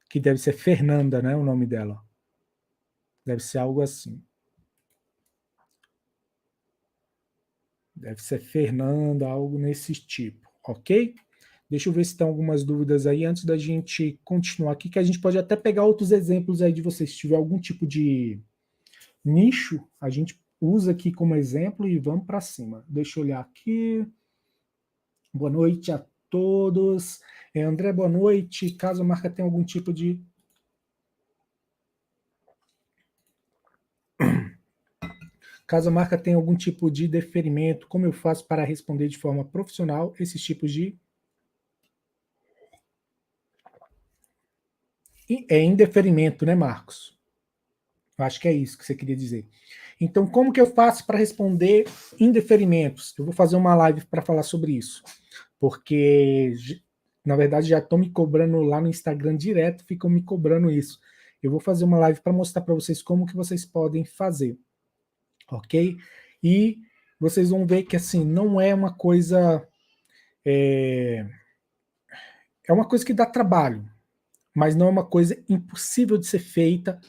que deve ser Fernanda, né, o nome dela. Deve ser algo assim. Deve ser Fernanda, algo nesse tipo, ok? Deixa eu ver se tem algumas dúvidas aí antes da gente continuar aqui, que a gente pode até pegar outros exemplos aí de vocês. Se tiver algum tipo de nicho, a gente usa aqui como exemplo e vamos para cima. Deixa eu olhar aqui. Boa noite a todos. André, boa noite. Caso a marca tenha algum tipo de. Caso a marca tenha algum tipo de deferimento, como eu faço para responder de forma profissional esses tipos de indeferimento, né, Marcos? Eu acho que é isso que você queria dizer. Então, como que eu faço para responder indeferimentos? Eu vou fazer uma live para falar sobre isso, porque, na verdade, já estão me cobrando lá no Instagram direto, ficam me cobrando isso. Eu vou fazer uma live para mostrar para vocês como que vocês podem fazer, ok? E vocês vão ver que, assim, não é uma coisa... é uma coisa que dá trabalho, mas não é uma coisa impossível de ser feita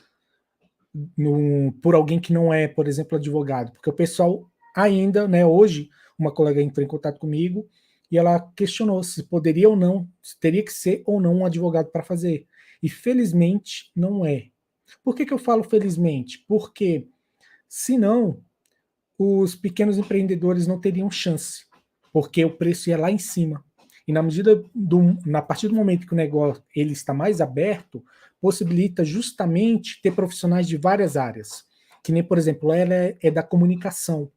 por alguém que não é, por exemplo, advogado, porque o pessoal ainda, né, hoje, uma colega entrou em contato comigo e ela questionou se poderia ou não, se teria que ser ou não um advogado para fazer. E felizmente não é. Por que eu falo felizmente? Porque senão os pequenos empreendedores não teriam chance, porque o preço ia lá em cima. E na partir do momento que o negócio ele está mais aberto, possibilita justamente ter profissionais de várias áreas. Que nem, por exemplo, ela é da comunicação.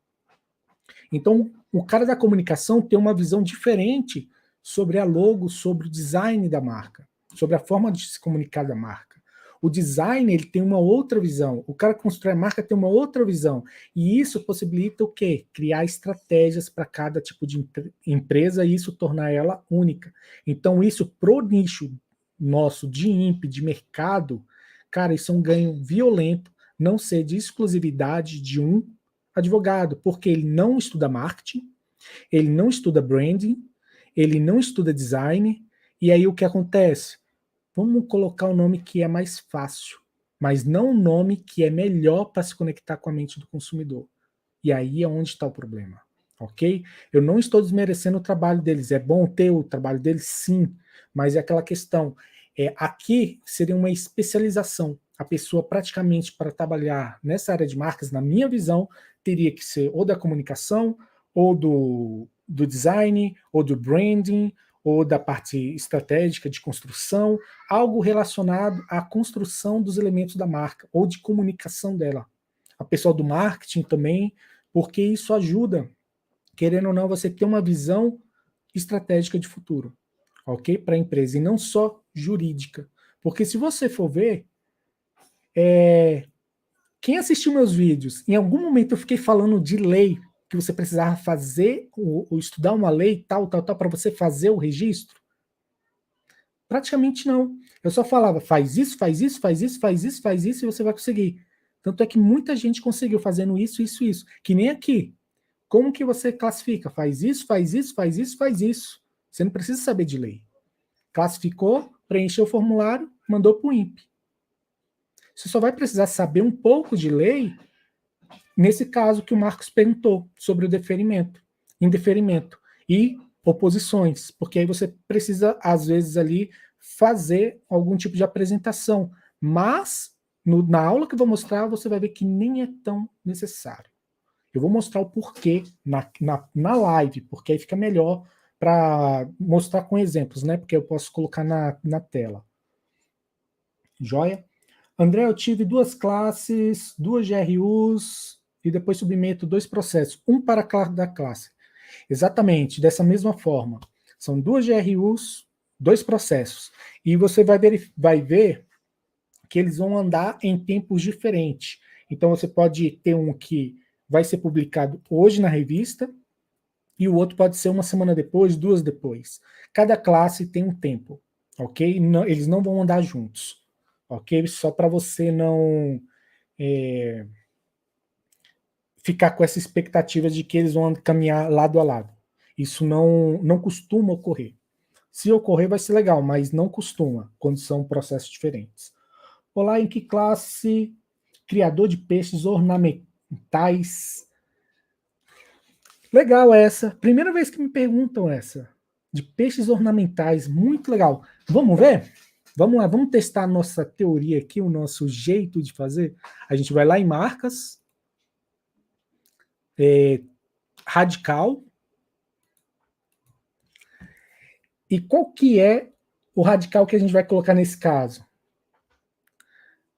Então, o cara da comunicação tem uma visão diferente sobre a logo, sobre o design da marca, sobre a forma de se comunicar da marca. O design ele tem uma outra visão, o cara que constrói a marca tem uma outra visão, e isso possibilita o quê? Criar estratégias para cada tipo de empresa e isso tornar ela única. Então isso pro nicho nosso de INPE, de mercado, cara, isso é um ganho violento, não ser de exclusividade de um advogado, porque ele não estuda marketing, ele não estuda branding, ele não estuda design, e aí o que acontece? Vamos colocar o nome que é mais fácil, mas não o nome que é melhor para se conectar com a mente do consumidor. E aí é onde está o problema, ok? Eu não estou desmerecendo o trabalho deles, é bom ter o trabalho deles, sim, mas é aquela questão, aqui seria uma especialização. A pessoa praticamente para trabalhar nessa área de marcas, na minha visão, teria que ser ou da comunicação, ou do design, ou do branding, ou da parte estratégica de construção, algo relacionado à construção dos elementos da marca, ou de comunicação dela. A pessoa do marketing também, porque isso ajuda, querendo ou não, você ter uma visão estratégica de futuro, ok? Para a empresa, e não só jurídica. Porque se você for ver, quem assistiu meus vídeos, em algum momento eu fiquei falando de lei, que você precisava fazer, ou estudar uma lei, tal, para você fazer o registro? Praticamente não. Eu só falava, faz isso, faz isso, faz isso, faz isso, faz isso, e você vai conseguir. Tanto é que muita gente conseguiu fazendo isso, isso, isso. Que nem aqui. Como que você classifica? Faz isso, faz isso, faz isso, faz isso. Você não precisa saber de lei. Classificou, preencheu o formulário, mandou para o INPE. Você só vai precisar saber um pouco de lei nesse caso que o Marcos perguntou sobre o deferimento, indeferimento e oposições, porque aí você precisa, às vezes, ali fazer algum tipo de apresentação, mas na aula que eu vou mostrar, você vai ver que nem é tão necessário. Eu vou mostrar o porquê na live, porque aí fica melhor para mostrar com exemplos, né? Porque eu posso colocar na tela. Joia? André, eu tive 2 classes, 2 GRUs e depois submeto 2 processos, um para cada classe. Exatamente, dessa mesma forma. São 2 GRUs, 2 processos. E você vai ver que eles vão andar em tempos diferentes. Então você pode ter um que vai ser publicado hoje na revista e o outro pode ser uma semana depois, 2 depois. Cada classe tem um tempo, ok? Não, eles não vão andar juntos, ok? Só para você não ficar com essa expectativa de que eles vão caminhar lado a lado. Isso não costuma ocorrer. Se ocorrer, vai ser legal, mas não costuma, quando são processos diferentes. Olá, em que classe? Criador de peixes ornamentais. Legal essa. Primeira vez que me perguntam essa. De peixes ornamentais. Muito legal. Vamos ver? Vamos lá, vamos testar a nossa teoria aqui, o nosso jeito de fazer. A gente vai lá em marcas. Radical. E qual que é o radical que a gente vai colocar nesse caso?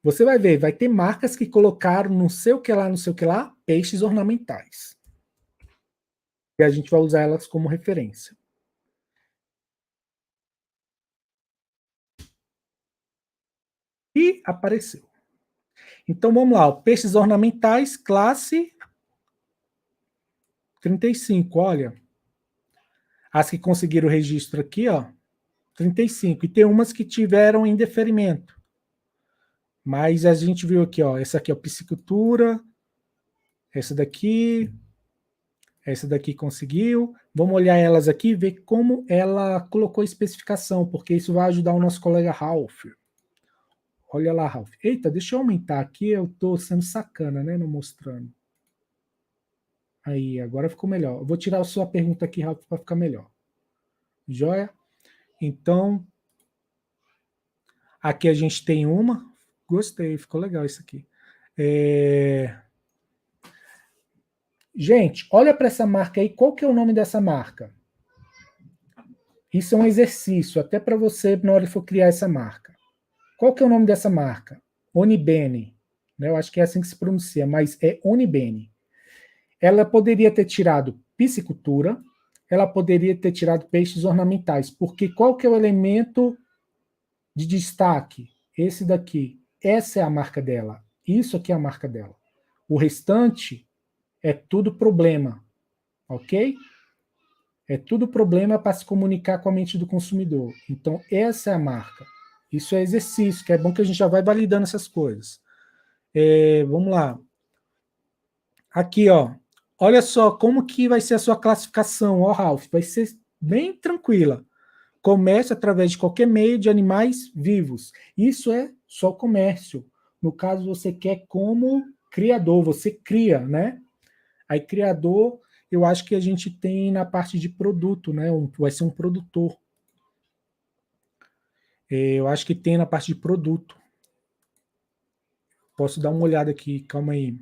Você vai ver, vai ter marcas que colocaram não sei o que lá, não sei o que lá, peixes ornamentais. E a gente vai usar elas como referência. E apareceu. Então vamos lá, ó, peixes ornamentais, classe 35, olha. As que conseguiram o registro aqui, ó, 35. E tem umas que tiveram indeferimento. Mas a gente viu aqui, ó, essa aqui é a piscicultura, essa daqui conseguiu. Vamos olhar elas aqui e ver como ela colocou a especificação, porque isso vai ajudar o nosso colega Ralph. Olha lá, Ralph. Eita, deixa eu aumentar aqui, eu tô sendo sacana, né, não mostrando. Aí, agora ficou melhor. Eu vou tirar a sua pergunta aqui, Ralph, para ficar melhor. Joia? Então, aqui a gente tem uma. Gostei, ficou legal isso aqui. Gente, olha para essa marca aí. Qual que é o nome dessa marca? Isso é um exercício, até para você, na hora que for criar essa marca. Qual que é o nome dessa marca? Onibene. Né? Eu acho que é assim que se pronuncia, mas é Onibene. Ela poderia ter tirado piscicultura, ela poderia ter tirado peixes ornamentais, porque qual que é o elemento de destaque? Esse daqui. Essa é a marca dela. Isso aqui é a marca dela. O restante é tudo problema, ok? É tudo problema para se comunicar com a mente do consumidor. Então, essa é a marca. Isso é exercício, que é bom que a gente já vai validando essas coisas. Vamos lá. Aqui, ó. Olha só como que vai ser a sua classificação, ó, Ralph. Vai ser bem tranquila. Comércio através de qualquer meio de animais vivos. Isso é só comércio. No caso, você quer como criador, você cria, né? Aí, criador, eu acho que a gente tem na parte de produto, né? Vai ser um produtor. Eu acho que tem na parte de produto. Posso dar uma olhada aqui, calma aí.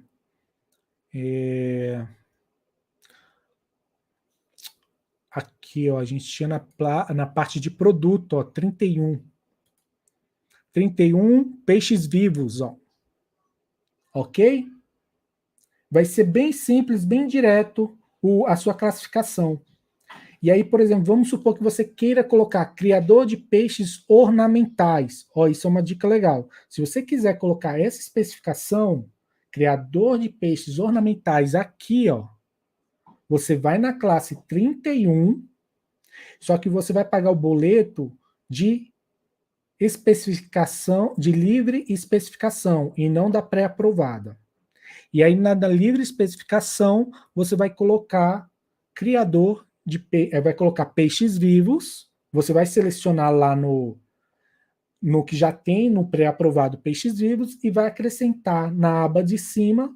Aqui, ó, a gente tinha na parte de produto, ó, 31. 31 peixes vivos, ó. Ok? Vai ser bem simples, bem direto a sua classificação. E aí, por exemplo, vamos supor que você queira colocar criador de peixes ornamentais. Ó, isso é uma dica legal. Se você quiser colocar essa especificação, criador de peixes ornamentais aqui, ó, você vai na classe 31, só que você vai pagar o boleto de especificação, de livre especificação, e não da pré-aprovada. E aí, na livre especificação, você vai colocar criador vai colocar peixes vivos, você vai selecionar lá no que já tem no pré-aprovado peixes vivos e vai acrescentar na aba de cima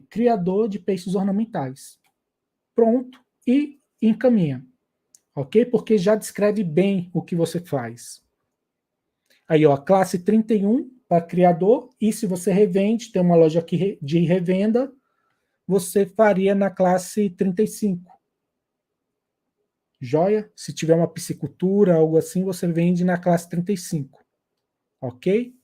criador de peixes ornamentais. Pronto, e encaminha. Ok? Porque já descreve bem o que você faz. Aí, ó, classe 31 para criador, e se você revende, tem uma loja aqui de revenda, você faria na classe 35. Joia? Se tiver uma piscicultura, algo assim, você vende na classe 35. Ok?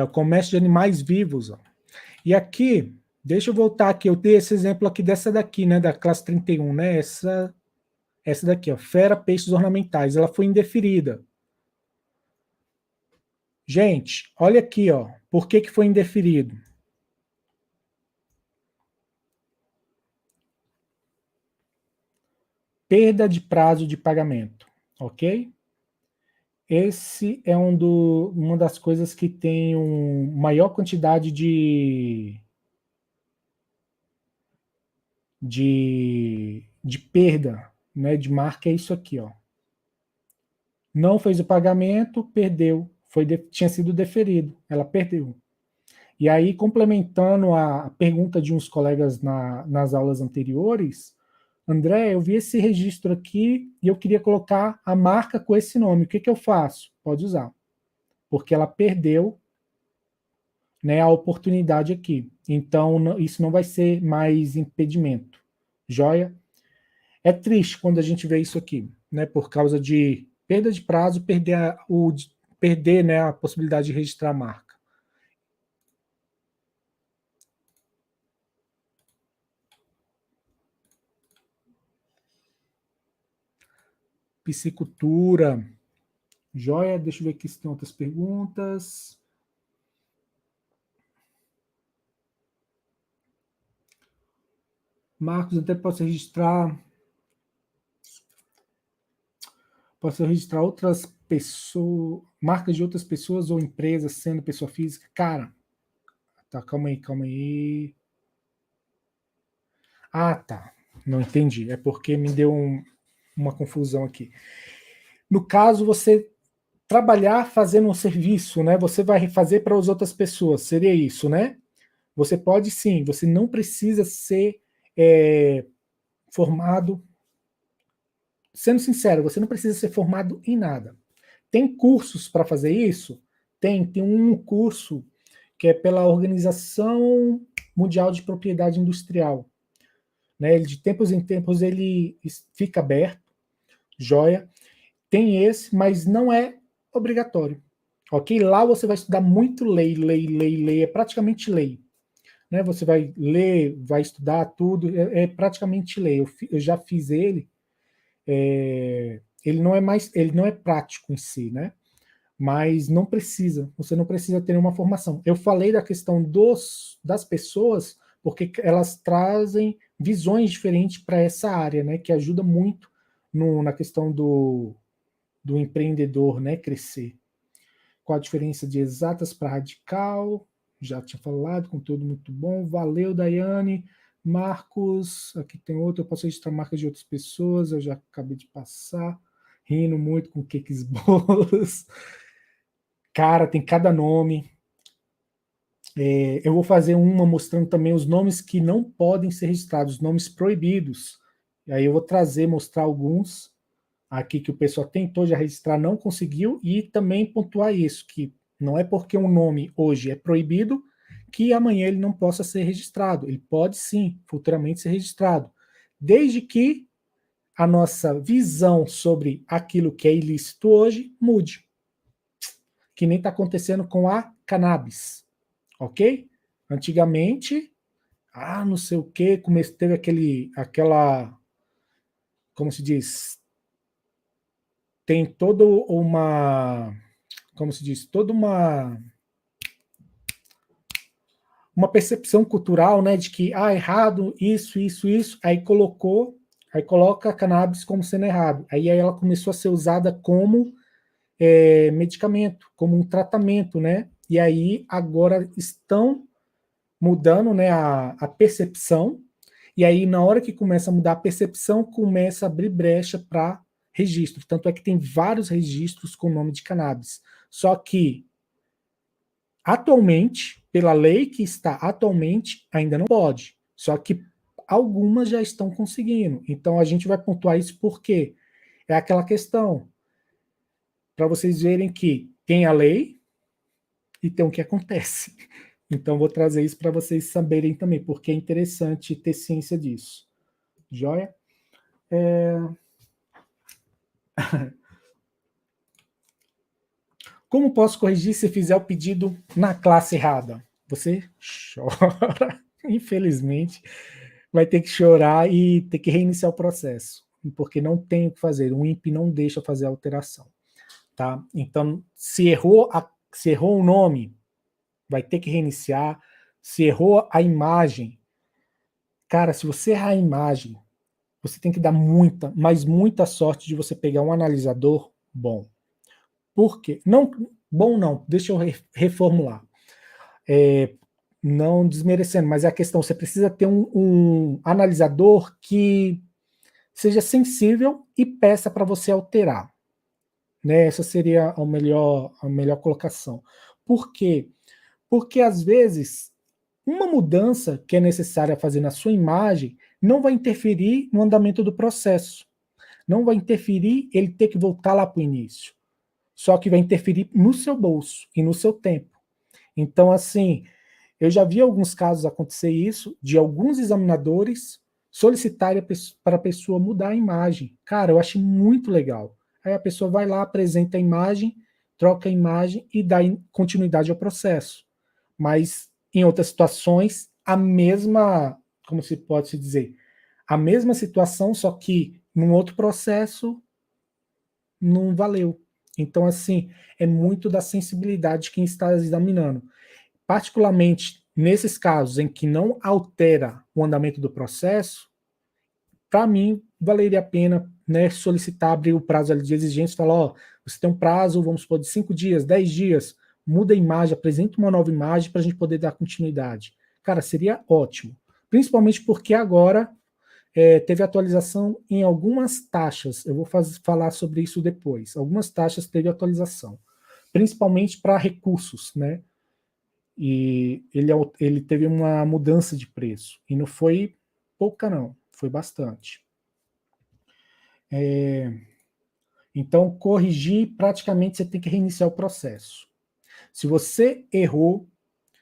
O comércio de animais vivos. Ó. E aqui, deixa eu voltar aqui, eu dei esse exemplo aqui dessa daqui, né, da classe 31, né, essa daqui, ó, fera, peixes ornamentais, ela foi indeferida. Gente, olha aqui, ó, por que foi indeferido? Perda de prazo de pagamento, ok? Esse é uma das coisas que tem maior quantidade de perda, né, de marca, é isso aqui, ó. Não fez o pagamento, perdeu, tinha sido deferido, ela perdeu. E aí, complementando a pergunta de uns colegas nas aulas anteriores, André, eu vi esse registro aqui e eu queria colocar a marca com esse nome. O que, que eu faço? Pode usar. Porque ela perdeu, né, a oportunidade aqui. Então, isso não vai ser mais impedimento. Joia? É triste quando a gente vê isso aqui, né? Por causa de perda de prazo, perder, né, a possibilidade de registrar a marca. Piscicultura. Joia, deixa eu ver aqui se tem outras perguntas. Marcos, até posso registrar outras pessoas, marcas de outras pessoas ou empresas sendo pessoa física? Cara, tá, calma aí. Ah, tá. Não entendi. É porque me deu uma confusão aqui. No caso, você trabalhar fazendo um serviço, né? Você vai fazer para as outras pessoas. Seria isso, né? Você pode sim. Você não precisa ser formado. Sendo sincero, você não precisa ser formado em nada. Tem cursos para fazer isso? Tem um curso que é pela Organização Mundial de Propriedade Industrial. Né? Ele, de tempos em tempos ele fica aberto, joia. Tem esse, mas não é obrigatório. Ok? Lá você vai estudar muito lei, é praticamente lei. Né? Você vai ler, vai estudar tudo, é praticamente lei. Eu já fiz ele. Ele não é prático em si, né? Mas não precisa, você não precisa ter uma formação. Eu falei da questão das pessoas, porque elas trazem visões diferentes para essa área, né? Que ajuda muito na questão do empreendedor, né? Crescer. Qual a diferença de exatas para radical? Já tinha falado, conteúdo muito bom. Valeu, Daiane. Marcos, aqui tem outro. Eu posso registrar marcas de outras pessoas, eu já acabei de passar. Rindo muito com cakes bolos. Cara, tem cada nome. Eu vou fazer uma mostrando também os nomes que não podem ser registrados, nomes proibidos. E aí eu vou mostrar alguns aqui que o pessoal tentou já registrar, não conseguiu, e também pontuar isso, que não é porque um nome hoje é proibido que amanhã ele não possa ser registrado. Ele pode sim, futuramente ser registrado, desde que a nossa visão sobre aquilo que é ilícito hoje mude. Que nem está acontecendo com a cannabis, ok? Antigamente, não sei o que, teve como se diz, tem toda uma, como se diz, toda uma percepção cultural, né, de que errado isso, aí coloca a cannabis como sendo errado. Aí ela começou a ser usada como medicamento, como um tratamento, né? E aí agora estão mudando, né, a percepção, e aí na hora que começa a mudar a percepção, começa a abrir brecha para registro. Tanto é que tem vários registros com o nome de cannabis. Só que, atualmente, pela lei que está atualmente, ainda não pode. Só que algumas já estão conseguindo. Então a gente vai pontuar isso porque é aquela questão, para vocês verem que tem a lei e tem o que acontece. Então, vou trazer isso para vocês saberem também, porque é interessante ter ciência disso. Joia? Como posso corrigir se fizer o pedido na classe errada? Você chora, infelizmente, vai ter que chorar e ter que reiniciar o processo, porque não tem o que fazer, o INPE não deixa fazer a alteração. Tá? Então, se errou o nome, vai ter que reiniciar. Se errou a imagem, cara, se você errar a imagem, você tem que dar muita, mas muita sorte de você pegar um analisador bom. Por quê? Não, bom não, deixa eu reformular. Não desmerecendo, mas é a questão, você precisa ter um analisador que seja sensível e peça para você alterar. Né? Essa seria a melhor colocação. Por quê? Porque às vezes uma mudança que é necessária fazer na sua imagem não vai interferir no andamento do processo. Não vai interferir ele ter que voltar lá para o início. Só que vai interferir no seu bolso e no seu tempo. Então, assim, eu já vi alguns casos acontecer isso, de alguns examinadores solicitar para a pessoa mudar a imagem. Cara, eu achei muito legal. Aí a pessoa vai lá, apresenta a imagem, troca a imagem e dá continuidade ao processo. Mas em outras situações, a mesma, como se pode se dizer, a mesma situação, só que num outro processo não valeu. Então, assim, é muito da sensibilidade de quem está examinando. Particularmente nesses casos em que não altera o andamento do processo, para mim, valeria a pena, né, solicitar, abrir o prazo ali de exigência, falar, ó, você tem um prazo, vamos supor, de 5 dias, 10 dias, muda a imagem, apresenta uma nova imagem para a gente poder dar continuidade. Cara, seria ótimo. Principalmente porque agora teve atualização em algumas taxas. Eu vou falar sobre isso depois. Algumas taxas teve atualização, principalmente para recursos, né? E ele teve uma mudança de preço. E não foi pouca, não. Foi bastante. Então, corrigir, praticamente você tem que reiniciar o processo. Se você errou,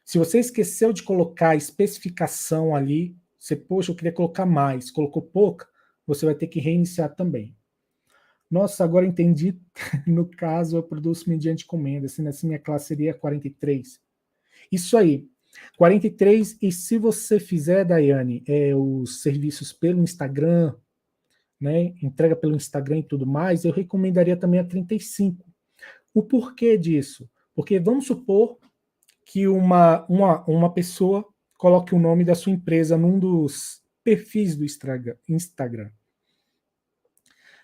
se você esqueceu de colocar a especificação ali, você, poxa, eu queria colocar mais, colocou pouca, você vai ter que reiniciar também. Nossa, agora entendi. No caso, eu produzo mediante encomenda. Assim, minha classe seria 43. Isso aí. 43, e se você fizer, Daiane, os serviços pelo Instagram, né, entrega pelo Instagram e tudo mais, eu recomendaria também a 35. O porquê disso? Porque vamos supor que uma pessoa coloque o nome da sua empresa num dos perfis do Instagram.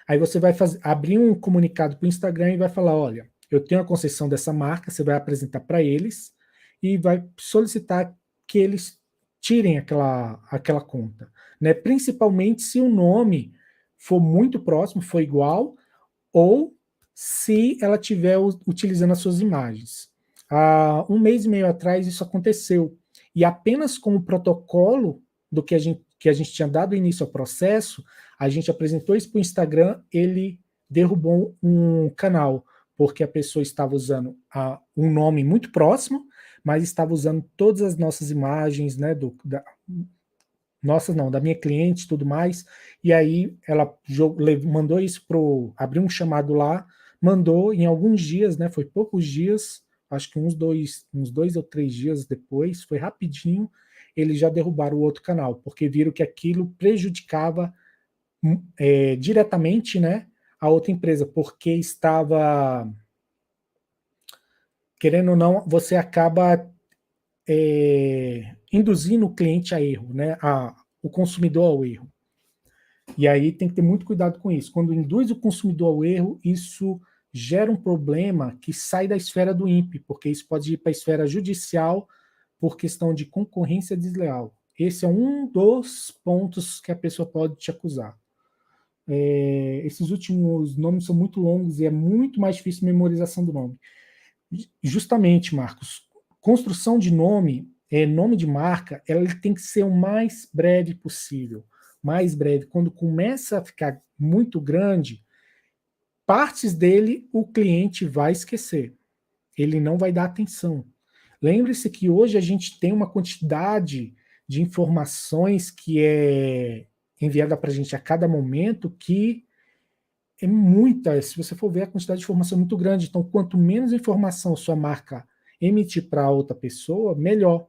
Aí você vai abrir um comunicado para o Instagram e vai falar, olha, eu tenho a concessão dessa marca, você vai apresentar para eles e vai solicitar que eles tirem aquela conta. Né? Principalmente se o nome for muito próximo, for igual, ou se ela estiver utilizando as suas imagens. Há um mês e meio atrás isso aconteceu. E apenas com o protocolo do que a gente tinha dado início ao processo, a gente apresentou isso para o Instagram, ele derrubou um canal, porque a pessoa estava usando um nome muito próximo, mas estava usando todas as nossas imagens, né, nossa não, da minha cliente e tudo mais, e aí ela mandou isso abriu um chamado lá, mandou em alguns dias, né, foi poucos dias, acho que uns dois ou 3 dias depois, foi rapidinho, eles já derrubaram o outro canal, porque viram que aquilo prejudicava diretamente, né, a outra empresa, porque estava, querendo ou não, você acaba induzindo o cliente a erro, né, o consumidor ao erro. E aí tem que ter muito cuidado com isso. Quando induz o consumidor ao erro, isso gera um problema que sai da esfera do INPE, porque isso pode ir para a esfera judicial por questão de concorrência desleal. Esse é um dos pontos que a pessoa pode te acusar. Esses últimos nomes são muito longos e é muito mais difícil a memorização do nome. Justamente, Marcos, construção de nome, nome de marca, ela tem que ser o mais breve possível. Mais breve. Quando começa a ficar muito grande, partes dele o cliente vai esquecer. Ele não vai dar atenção. Lembre-se que hoje a gente tem uma quantidade de informações que é enviada para a gente a cada momento que é muita. Se você for ver, a quantidade de informação é muito grande. Então, quanto menos informação sua marca emitir para outra pessoa, melhor.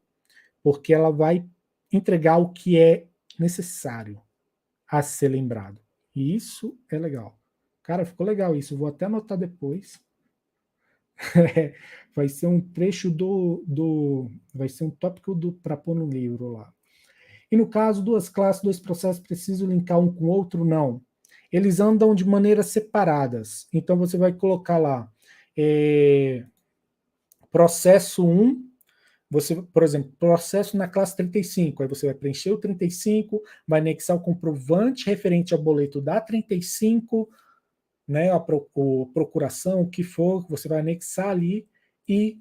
Porque ela vai entregar o que é necessário a ser lembrado. E isso é legal. Cara, ficou legal isso. Vou até anotar depois. Vai ser um trecho vai ser um tópico para pôr no livro lá. E no caso, duas classes, dois processos, preciso linkar um com o outro? Não. Eles andam de maneiras separadas. Então você vai colocar lá processo 1, você, por exemplo, processo na classe 35, aí você vai preencher o 35, vai anexar o comprovante referente ao boleto da 35, né, a procuração, o que for, você vai anexar ali e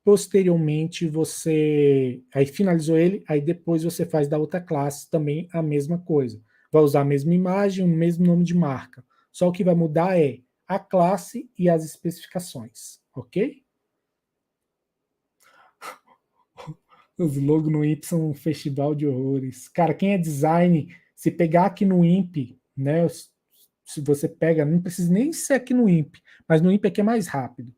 posteriormente você aí finalizou ele, aí depois você faz da outra classe também a mesma coisa. Vai usar a mesma imagem, o mesmo nome de marca. Só o que vai mudar é a classe e as especificações, ok? Os logos no Y, um festival de horrores. Cara, quem é design Se pegar aqui no INPE, né, se você pega, não precisa nem ser aqui no INPE, mas no INPE aqui é mais rápido.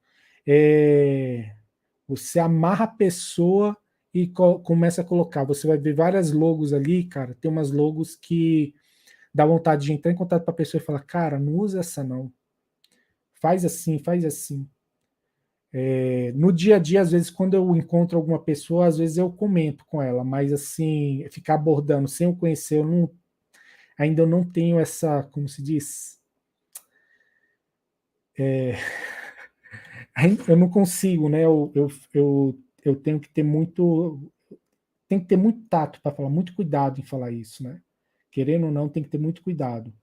Você amarra a pessoa e começa a colocar. Você vai ver várias logos ali, cara. Tem umas logos que dá vontade de entrar em contato com a pessoa e falar, cara, não usa essa não. Faz assim, faz assim. No dia a dia, às vezes, quando eu encontro alguma pessoa, às vezes eu comento com ela, mas assim, ficar abordando sem eu conhecer, ainda eu não tenho essa, como se diz? Eu não consigo, né? Eu tenho que ter tem que ter muito tato para falar, muito cuidado em falar isso, né? Querendo ou não, tem que ter muito cuidado.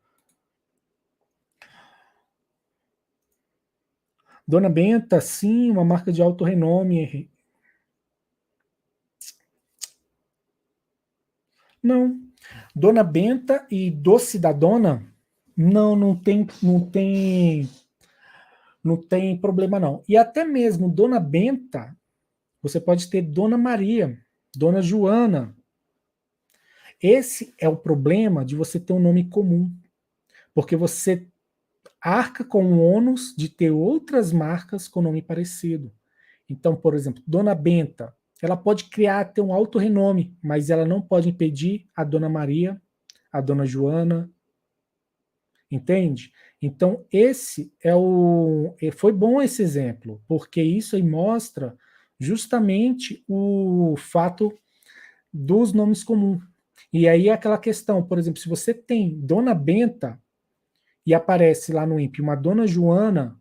Dona Benta, sim, uma marca de alto renome. Não. Dona Benta e Doce da Dona, não tem problema não. E até mesmo Dona Benta, você pode ter Dona Maria, Dona Joana. Esse é o problema de você ter um nome comum, porque você arca com o ônus de ter outras marcas com nome parecido. Então, por exemplo, Dona Benta, ela pode criar, ter um alto renome, mas ela não pode impedir a Dona Maria, a Dona Joana, entende? Então, foi bom esse exemplo, porque isso aí mostra justamente o fato dos nomes comuns. E aí aquela questão, por exemplo, se você tem Dona Benta e aparece lá no INPE uma Dona Joana,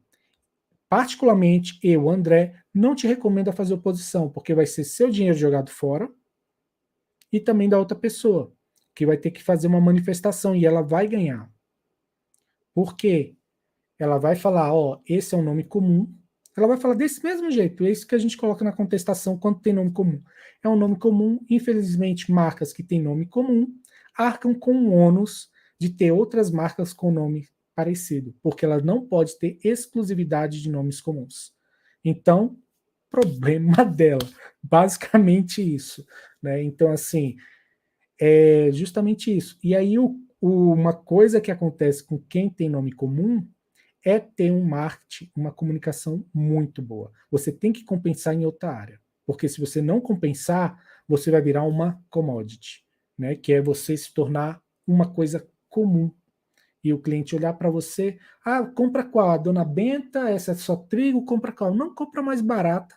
particularmente eu, André, não te recomendo a fazer oposição, porque vai ser seu dinheiro jogado fora e também da outra pessoa, que vai ter que fazer uma manifestação e ela vai ganhar. Por quê? Ela vai falar, ó, esse é um nome comum. Ela vai falar desse mesmo jeito, é isso que a gente coloca na contestação quando tem nome comum. É um nome comum, infelizmente, marcas que têm nome comum arcam com o ônus de ter outras marcas com nome parecido, porque ela não pode ter exclusividade de nomes comuns. Então, problema dela, basicamente isso, né? Então, assim, é justamente isso. E aí, uma coisa que acontece com quem tem nome comum é ter um marketing, uma comunicação muito boa. Você tem que compensar em outra área, porque se você não compensar, você vai virar uma commodity, né? Que é você se tornar uma coisa comum. E o cliente olhar para você, ah, compra qual? A Dona Benta, essa é só trigo, compra qual? Não, compra mais barata.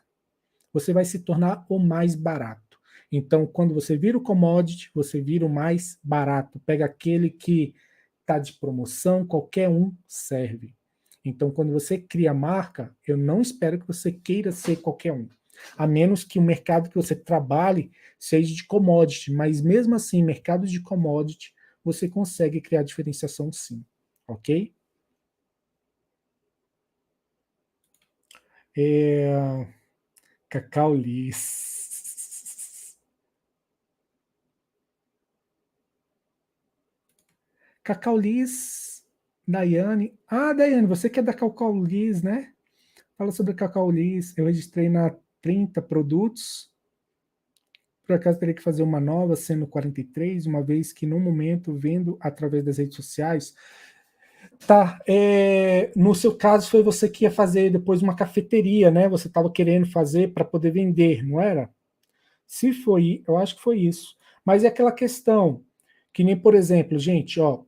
Você vai se tornar o mais barato. Então, quando você vira o commodity, você vira o mais barato. Pega aquele que está de promoção, qualquer um serve. Então, quando você cria marca, eu não espero que você queira ser qualquer um. A menos que o mercado que você trabalhe seja de commodity. Mas mesmo assim, mercado de commodity, você consegue criar diferenciação sim. Ok? É... Cacau Liz. Cacau Liz, Daiane. Ah, Daiane, você que é da Cacau Liz, né? Fala sobre a Cacau Liz. Eu registrei na 30 produtos. Por acaso teria que fazer uma nova, sendo 43, uma vez que no momento, vendo através das redes sociais. Tá, no seu caso foi você que ia fazer depois uma cafeteria, né? Você estava querendo fazer para poder vender, não era? Se foi, eu acho que foi isso. Mas é aquela questão, que nem, por exemplo, gente, ó,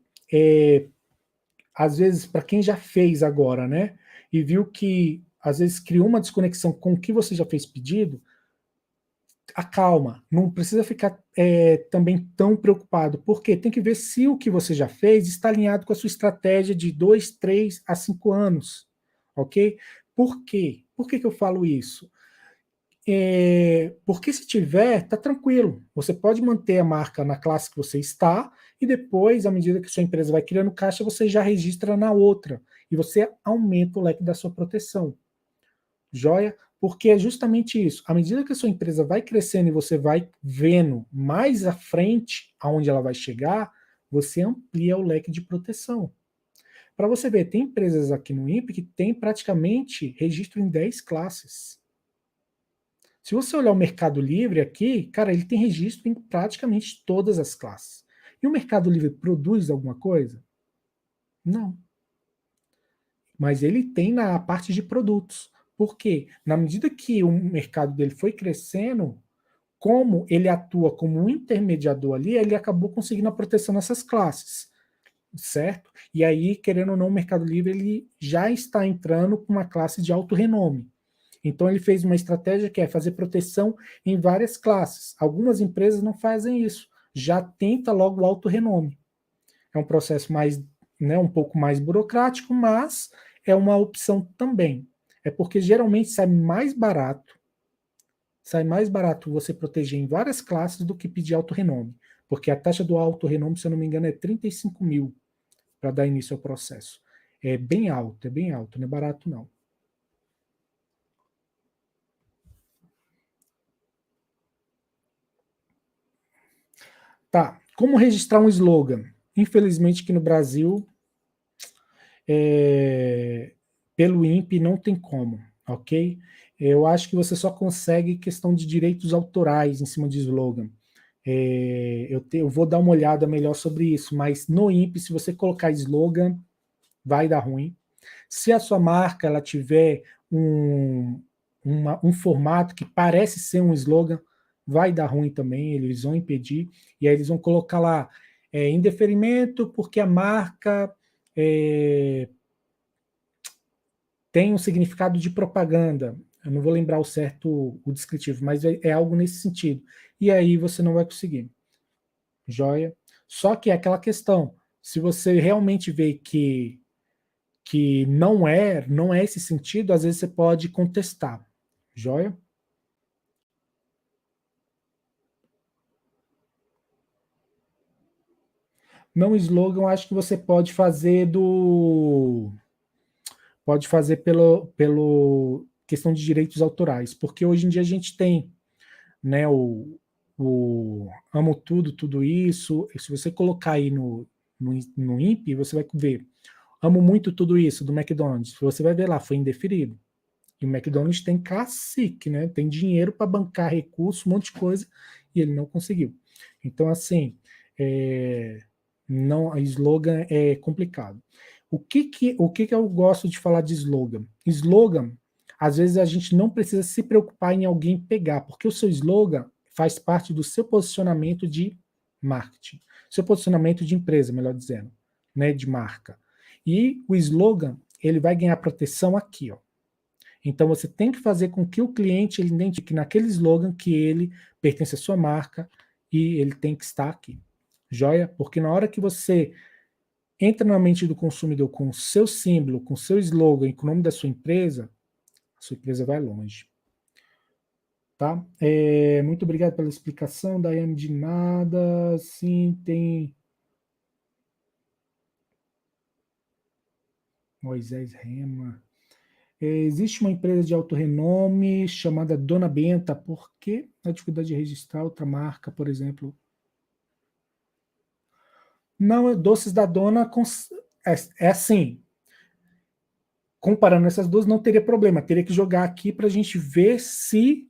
às vezes, para quem já fez agora, né? E viu que às vezes criou uma desconexão com o que você já fez pedido, acalma, não precisa ficar também tão preocupado, porque tem que ver se o que você já fez está alinhado com a sua estratégia de 2, 3 a 5 anos, ok? Por quê? Por que eu falo isso? Porque se tiver, tá tranquilo. Você pode manter a marca na classe que você está e depois, à medida que sua empresa vai criando caixa, você já registra na outra e você aumenta o leque da sua proteção. Joia? Porque é justamente isso. À medida que a sua empresa vai crescendo e você vai vendo mais à frente aonde ela vai chegar, você amplia o leque de proteção. Para você ver, tem empresas aqui no INPE que tem praticamente registro em 10 classes. Se você olhar o Mercado Livre aqui, cara, ele tem registro em praticamente todas as classes. E o Mercado Livre produz alguma coisa? Não. Mas ele tem na parte de produtos. Por quê? Na medida que o mercado dele foi crescendo, como ele atua como um intermediador ali, ele acabou conseguindo a proteção nessas classes, certo? E aí, querendo ou não, o Mercado Livre ele já está entrando com uma classe de alto renome. Então ele fez uma estratégia que é fazer proteção em várias classes. Algumas empresas não fazem isso, já tenta logo o alto renome. É um processo mais, né, um pouco mais burocrático, mas é uma opção também. É porque geralmente sai mais barato você proteger em várias classes do que pedir alto renome. Porque a taxa do alto renome, se eu não me engano, é 35 mil para dar início ao processo. É bem alto, não é barato não. Tá, como registrar um slogan? Infelizmente aqui no Brasil, é, pelo INPE não tem como, ok? Eu acho que você só consegue questão de direitos autorais em cima de slogan. Eu vou dar uma olhada melhor sobre isso, mas no INPE, se você colocar slogan, vai dar ruim. Se a sua marca ela tiver um formato que parece ser um slogan, vai dar ruim também, eles vão impedir, e aí eles vão colocar lá indeferimento porque a marca é, tem um significado de propaganda. Eu não vou lembrar o certo, o descritivo, mas é algo nesse sentido. E aí você não vai conseguir. Joia? Só que é aquela questão, se você realmente vê que não é esse sentido, às vezes você pode contestar. Joia? Não slogan, acho que você pode fazer do pode fazer pelo questão de direitos autorais, porque hoje em dia a gente tem, né, o amo tudo, tudo isso. Se você colocar aí no INPE, você vai ver amo muito tudo isso do McDonald's. Você vai ver lá, foi indeferido. E o McDonald's tem cacique, né? Tem dinheiro para bancar recurso, um monte de coisa, e ele não conseguiu. Então, assim, não, a slogan é complicado. O que eu gosto de falar de slogan? Slogan, às vezes a gente não precisa se preocupar em alguém pegar, porque o seu slogan faz parte do seu posicionamento de marketing, seu posicionamento de empresa, melhor dizendo, né, de marca. E o slogan, ele vai ganhar proteção aqui, ó. Então você tem que fazer com que o cliente ele identifique naquele slogan que ele pertence à sua marca e ele tem que estar aqui. Joia? Porque na hora que você entra na mente do consumidor com o seu símbolo, com o seu slogan e com o nome da sua empresa, a sua empresa vai longe. Tá? Muito obrigado pela explicação, Daiane, de nada. Sim, tem Moisés Rema. Existe uma empresa de alto renome chamada Dona Benta. Por que a dificuldade de registrar outra marca, por exemplo? Não, Doces da Dona é assim. Comparando essas duas, não teria problema. Teria que jogar aqui para a gente ver se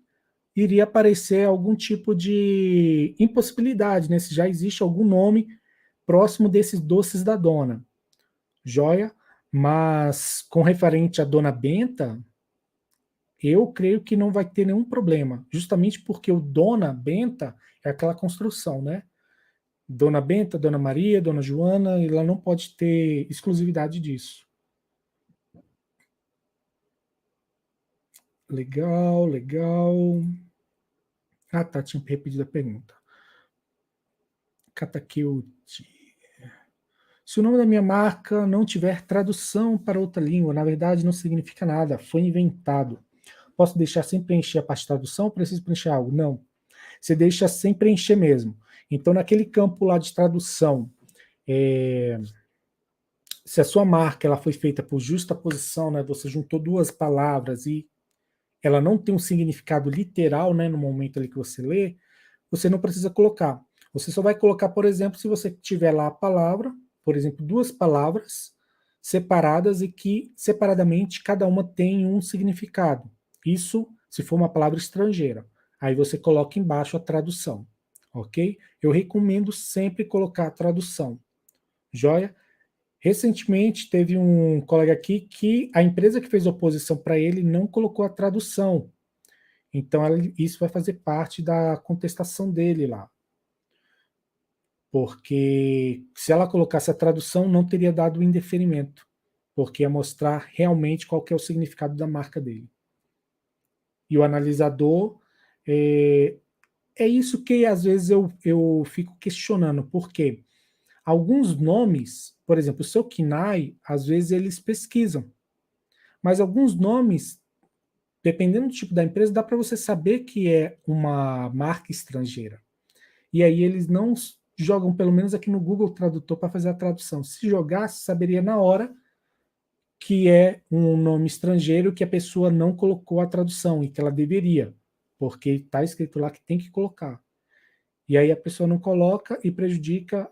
iria aparecer algum tipo de impossibilidade, né? Se já existe algum nome próximo desses Doces da Dona. Joia? Mas com referente à Dona Benta, eu creio que não vai ter nenhum problema, justamente porque o Dona Benta é aquela construção, né? Dona Benta, Dona Maria, Dona Joana, ela não pode ter exclusividade disso. Legal, legal. Ah, tá, tinha repetido a pergunta. Katakeuchi. Se o nome da minha marca não tiver tradução para outra língua, na verdade não significa nada, foi inventado. Posso deixar sem preencher a parte de tradução ou preciso preencher algo? Não. Você deixa sem preencher mesmo. Então, naquele campo lá de tradução, se a sua marca ela foi feita por justa posição, né, você juntou duas palavras e ela não tem um significado literal, né, no momento ali que você lê, você não precisa colocar. Você só vai colocar, por exemplo, se você tiver lá a palavra, por exemplo, duas palavras separadas e que separadamente cada uma tem um significado. Isso se for uma palavra estrangeira. Aí você coloca embaixo a tradução, ok? Eu recomendo sempre colocar a tradução, joia? Recentemente teve um colega aqui que a empresa que fez oposição para ele não colocou a tradução, então isso vai fazer parte da contestação dele lá, porque se ela colocasse a tradução não teria dado o indeferimento, porque ia mostrar realmente qual que é o significado da marca dele. E o analisador, é isso que às vezes eu fico questionando, porque alguns nomes, por exemplo, o seu KINAI, às vezes eles pesquisam, mas alguns nomes, dependendo do tipo da empresa, dá para você saber que é uma marca estrangeira. E aí eles não jogam, pelo menos aqui no Google Tradutor, para fazer a tradução. Se jogasse, saberia na hora que é um nome estrangeiro que a pessoa não colocou a tradução e que ela deveria, porque está escrito lá que tem que colocar. E aí a pessoa não coloca e prejudica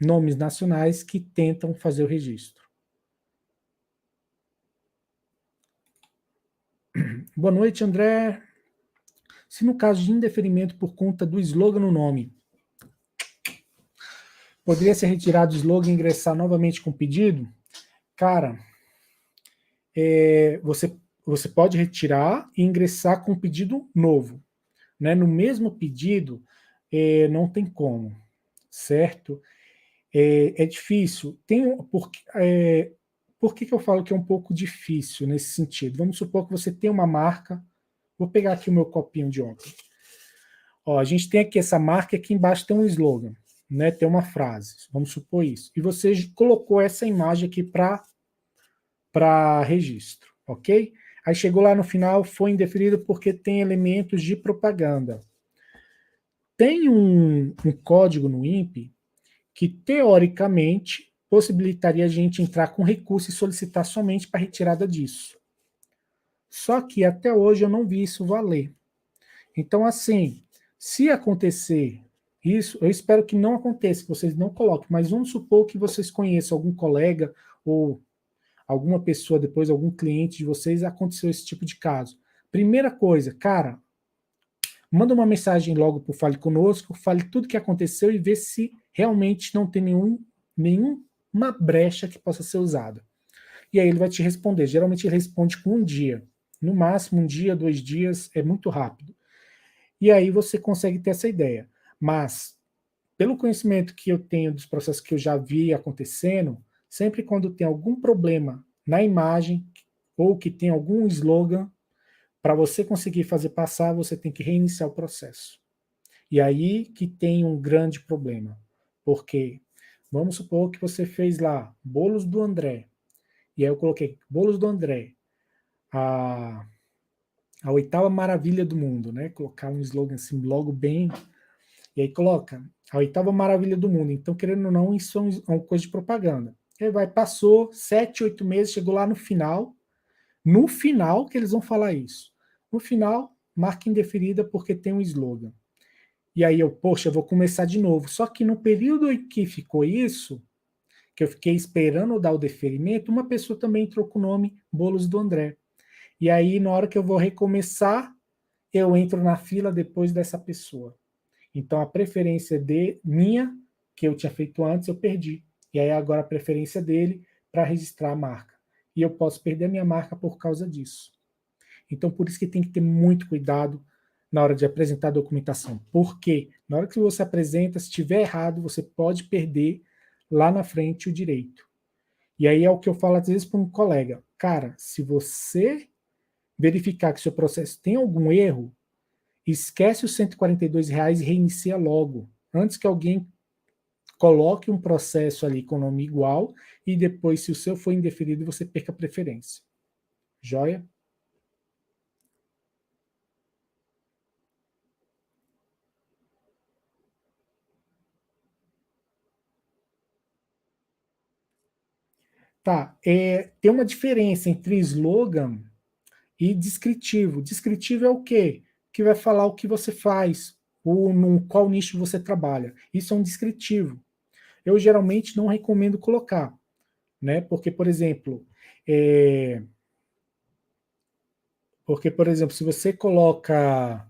nomes nacionais que tentam fazer o registro. Boa noite, André. Se no caso de indeferimento por conta do slogan no nome, poderia ser retirado o slogan e ingressar novamente com pedido? Cara, você pode retirar e ingressar com pedido novo. Né? No mesmo pedido, não tem como, certo? É difícil. Por que eu falo que é um pouco difícil nesse sentido? Vamos supor que você tem uma marca. Vou pegar aqui o meu copinho de ontem. Ó, a gente tem aqui essa marca, aqui embaixo tem um slogan, né? Tem uma frase, vamos supor isso. E você colocou essa imagem aqui para registro, ok? Aí chegou lá no final, foi indeferido porque tem elementos de propaganda. Tem um código no INPE que, teoricamente, possibilitaria a gente entrar com recurso e solicitar somente para retirada disso. Só que até hoje eu não vi isso valer. Então, assim, se acontecer isso, eu espero que não aconteça, que vocês não coloquem, mas vamos supor que vocês conheçam algum colega ou alguma pessoa, depois algum cliente de vocês, aconteceu esse tipo de caso. Primeira coisa, cara, manda uma mensagem logo para o Fale Conosco, fale tudo que aconteceu e vê se realmente não tem nenhuma brecha que possa ser usada. E aí ele vai te responder. Geralmente ele responde com um dia. No máximo, um dia, 2 dias, é muito rápido. E aí você consegue ter essa ideia. Mas, pelo conhecimento que eu tenho dos processos que eu já vi acontecendo, sempre quando tem algum problema na imagem ou que tem algum slogan, para você conseguir fazer passar, você tem que reiniciar o processo. E aí que tem um grande problema. Porque, vamos supor que você fez lá, bolos do André. E aí eu coloquei, bolos do André, a oitava maravilha do mundo, né? Colocar um slogan assim, logo bem. E aí coloca, a oitava maravilha do mundo. Então, querendo ou não, isso é uma coisa de propaganda. E aí passou 7, 8 meses, chegou lá no final. No final que eles vão falar isso. No final, marca indeferida porque tem um slogan. E aí poxa, eu vou começar de novo. Só que no período em que ficou isso, que eu fiquei esperando dar o deferimento, uma pessoa também entrou com o nome Bolos do André. E aí, na hora que eu vou recomeçar, eu entro na fila depois dessa pessoa. Então, a preferência minha, que eu tinha feito antes, eu perdi. E aí, agora, a preferência dele para registrar a marca. E eu posso perder a minha marca por causa disso. Então, por isso que tem que ter muito cuidado na hora de apresentar a documentação. Porque na hora que você apresenta, se estiver errado, você pode perder lá na frente o direito. E aí é o que eu falo às vezes para um colega. Cara, se você verificar que seu processo tem algum erro, esquece os R$ 142 e reinicia logo. Antes que alguém coloque um processo ali com nome igual e depois, se o seu for indeferido, você perca a preferência. Joia? Tá, tem uma diferença entre slogan e descritivo. Descritivo é o quê? Que vai falar o que você faz, ou no qual nicho você trabalha. Isso é um descritivo. Eu geralmente não recomendo colocar, né? Porque, por exemplo, se você coloca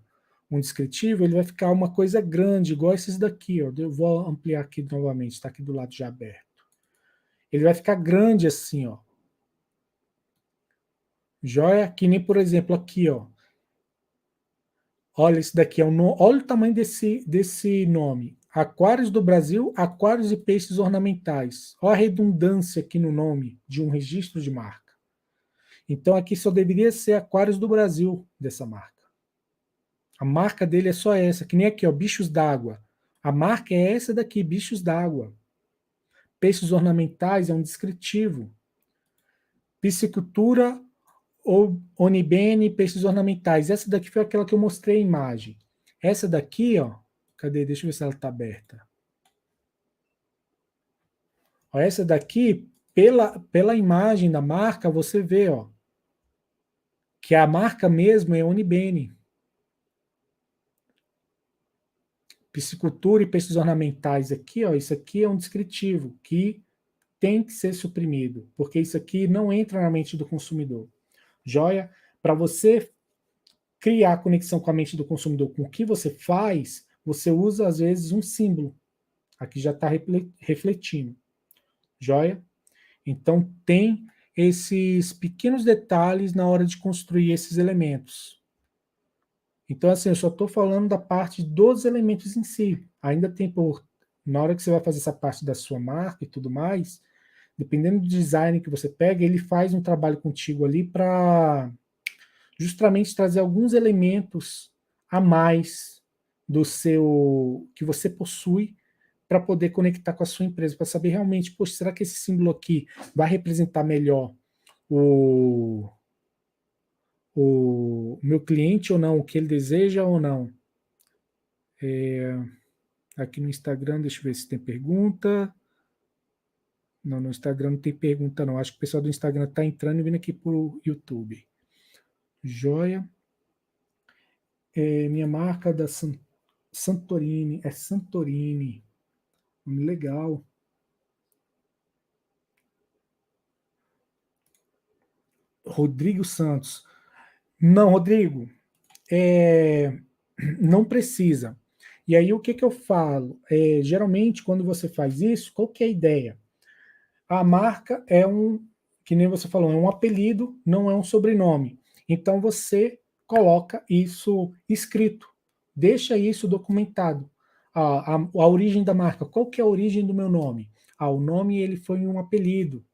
um descritivo, ele vai ficar uma coisa grande, igual esses daqui, ó. Eu vou ampliar aqui novamente, está aqui do lado já aberto. Ele vai ficar grande assim, ó. Joia? Que nem, por exemplo, aqui, ó. Olha, esse daqui é olha o tamanho desse nome. Aquários do Brasil, aquários e peixes ornamentais. Olha a redundância aqui no nome de um registro de marca. Então aqui só deveria ser Aquários do Brasil dessa marca. A marca dele é só essa, que nem aqui, ó, Bichos d'Água. A marca é essa daqui, Bichos d'Água. Peixes ornamentais é um descritivo. Piscicultura ou Onibene, peixes ornamentais. Essa daqui foi aquela que eu mostrei a imagem. Essa daqui, ó, cadê? Deixa eu ver se ela está aberta. Ó, essa daqui, pela imagem da marca, você vê, ó, que a marca mesmo é Onibene. Piscicultura e peixes ornamentais aqui, ó, isso aqui é um descritivo que tem que ser suprimido, porque isso aqui não entra na mente do consumidor. Joia? Para você criar conexão com a mente do consumidor, com o que você faz, você usa, às vezes, um símbolo. Aqui já está refletindo. Joia? Então, tem esses pequenos detalhes na hora de construir esses elementos. Então, assim, eu só estou falando da parte dos elementos em si. Ainda tem na hora que você vai fazer essa parte da sua marca e tudo mais, dependendo do design que você pega, ele faz um trabalho contigo ali para justamente trazer alguns elementos a mais do seu que você possui para poder conectar com a sua empresa, para saber realmente, poxa, será que esse símbolo aqui vai representar melhor o meu cliente ou não, o que ele deseja ou não. Aqui no Instagram, deixa eu ver se tem pergunta. Não, no Instagram não tem pergunta não. Acho que o pessoal do Instagram está entrando e vindo aqui para o YouTube. Joia. Minha marca da Santorini. É Santorini. Legal. Rodrigo Santos. Não, Rodrigo. Não precisa. E aí o que eu falo? Geralmente, quando você faz isso, qual que é a ideia? A marca é que nem você falou, é um apelido, não é um sobrenome. Então você coloca isso escrito, deixa isso documentado. A origem da marca, qual que é a origem do meu nome? O nome ele foi um apelido.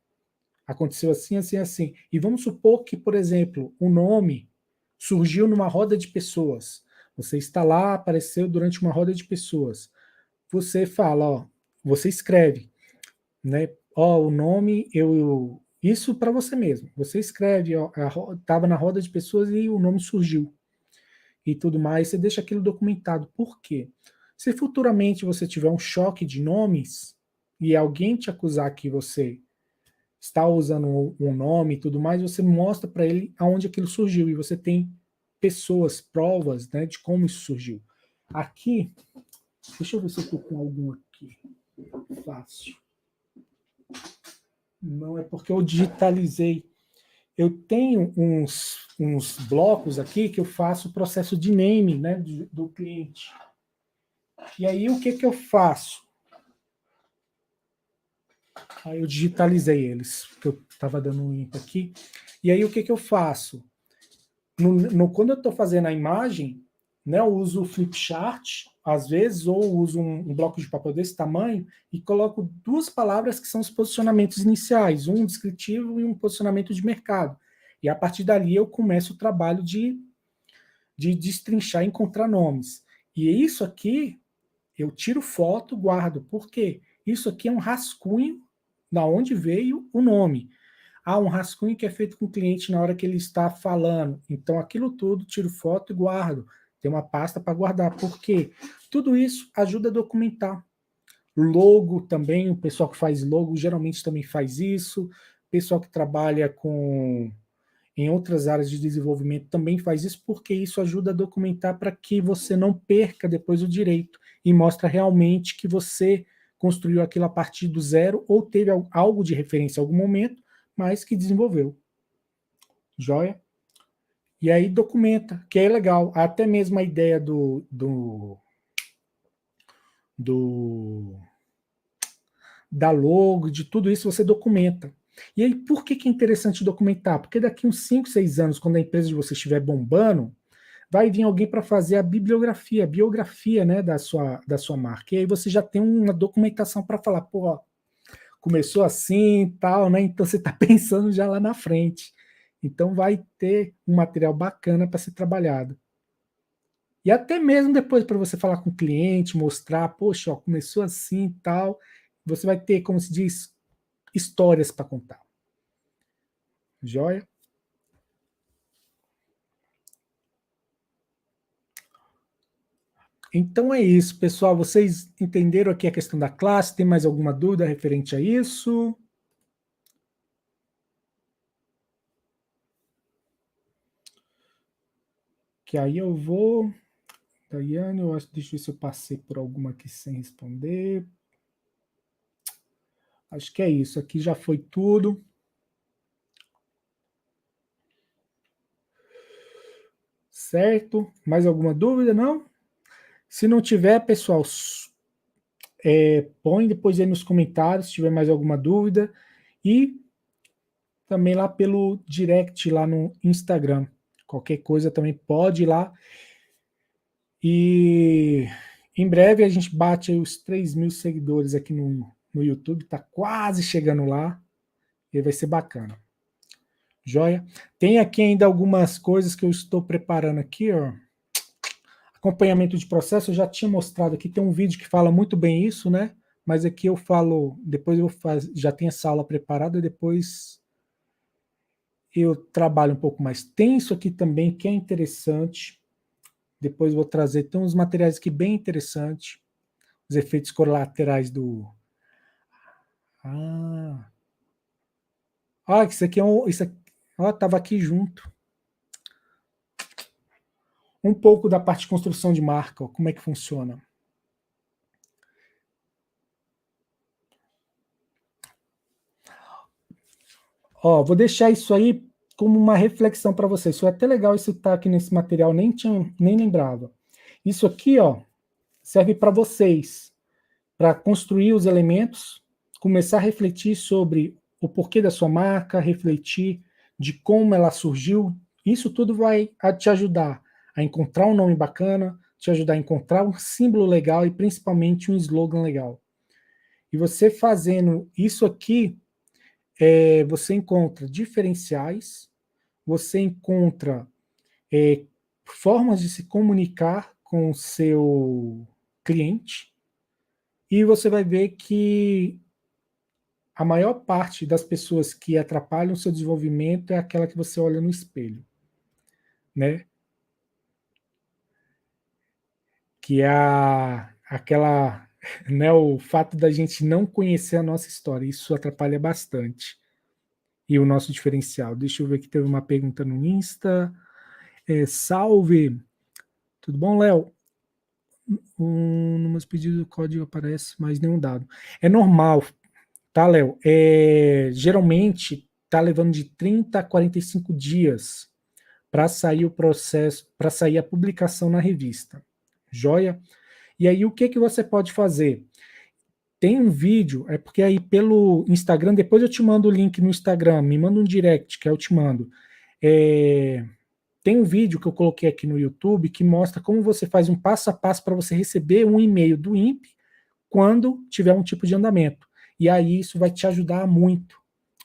Aconteceu assim, assim, assim. E vamos supor que, por exemplo, o nome surgiu numa roda de pessoas. Você está lá, apareceu durante uma roda de pessoas. Você fala, ó, você escreve, né? Ó, o nome, isso para você mesmo. Você escreve, ó, estava na roda de pessoas e o nome surgiu. E tudo mais, você deixa aquilo documentado. Por quê? Se futuramente você tiver um choque de nomes e alguém te acusar que você está usando um nome e tudo mais, você mostra para ele aonde aquilo surgiu e você tem pessoas, provas, né, de como isso surgiu. Aqui, deixa eu ver se eu estou com algum aqui. Fácil. Não é porque eu digitalizei. Eu tenho uns blocos aqui que eu faço o processo de name, né, do cliente. E aí o que eu faço? Aí eu digitalizei eles, porque eu estava dando um ímpa aqui. E aí o que eu faço? Quando eu estou fazendo a imagem, né, eu uso o flipchart, às vezes, ou uso um bloco de papel desse tamanho e coloco duas palavras que são os posicionamentos iniciais, um descritivo e um posicionamento de mercado. E a partir dali eu começo o trabalho de destrinchar e encontrar nomes. E isso aqui, eu tiro foto, guardo. Por quê? Isso aqui é um rascunho da onde veio o nome. Um rascunho que é feito com o cliente na hora que ele está falando. Então, aquilo tudo, tiro foto e guardo. Tem uma pasta para guardar. Por quê? Tudo isso ajuda a documentar. Logo também, o pessoal que faz logo geralmente também faz isso. O pessoal que trabalha em outras áreas de desenvolvimento também faz isso, porque isso ajuda a documentar para que você não perca depois o direito e mostra realmente que você construiu aquilo a partir do zero ou teve algo de referência em algum momento, mas que desenvolveu. Joia? E aí documenta, que é legal. Até mesmo a ideia do da logo, de tudo isso você documenta. E aí, por que é interessante documentar? Porque daqui uns 5, 6 anos, quando a empresa de você estiver bombando, vai vir alguém para fazer a bibliografia, a biografia, né, da sua marca. E aí você já tem uma documentação para falar, pô, ó, começou assim e tal, né? Então você está pensando já lá na frente. Então vai ter um material bacana para ser trabalhado. E até mesmo depois para você falar com o cliente, mostrar, poxa, ó, começou assim e tal, você vai ter, como se diz, histórias para contar. Joia? Então é isso, pessoal. Vocês entenderam aqui a questão da classe? Tem mais alguma dúvida referente a isso? Que aí eu vou. Daiane, eu acho, deixa eu ver se eu passei por alguma aqui sem responder. Acho que é isso. Aqui já foi tudo. Certo? Mais alguma dúvida? Não? Se não tiver, pessoal, põe depois aí nos comentários se tiver mais alguma dúvida. E também lá pelo direct lá no Instagram. Qualquer coisa também pode ir lá. E em breve a gente bate aí os 3.000 seguidores aqui no YouTube. Tá quase chegando lá. E vai ser bacana. Joia? Tem aqui ainda algumas coisas que eu estou preparando aqui, ó. Acompanhamento de processo, eu já tinha mostrado aqui, tem um vídeo que fala muito bem isso, né? Mas aqui eu falo, depois eu já tenho essa aula preparada, depois eu trabalho um pouco mais. Tem isso aqui também que é interessante. Depois vou trazer, tem uns materiais aqui bem interessantes. Os efeitos colaterais do. Ah, isso aqui é um. Isso aqui, estava aqui junto. Um pouco da parte de construção de marca, ó, como é que funciona. Ó, vou deixar isso aí como uma reflexão para vocês. Isso é até legal isso estar aqui nesse material, nem lembrava. Isso aqui, ó, serve para vocês, para construir os elementos, começar a refletir sobre o porquê da sua marca, refletir de como ela surgiu. Isso tudo vai te ajudar a encontrar um nome bacana, te ajudar a encontrar um símbolo legal e principalmente um slogan legal. E você fazendo isso aqui, você encontra diferenciais, você encontra formas de se comunicar com o seu cliente e você vai ver que a maior parte das pessoas que atrapalham o seu desenvolvimento é aquela que você olha no espelho, né? Que é aquela, né, o fato da gente não conhecer a nossa história, isso atrapalha bastante. E o nosso diferencial. Deixa eu ver que teve uma pergunta no Insta. Salve! Tudo bom, Léo? No meus pedidos o código aparece, mas nenhum dado. É normal, tá, Léo? Geralmente tá levando de 30 a 45 dias para sair o processo, para sair a publicação na revista. Joia? E aí o que que você pode fazer? Tem um vídeo, é porque aí pelo Instagram, depois eu te mando o link no Instagram, me manda um direct que eu te mando. É, tem um vídeo que eu coloquei aqui no YouTube que mostra como você faz um passo a passo para você receber um e-mail do INPE quando tiver um tipo de andamento. E aí isso vai te ajudar muito,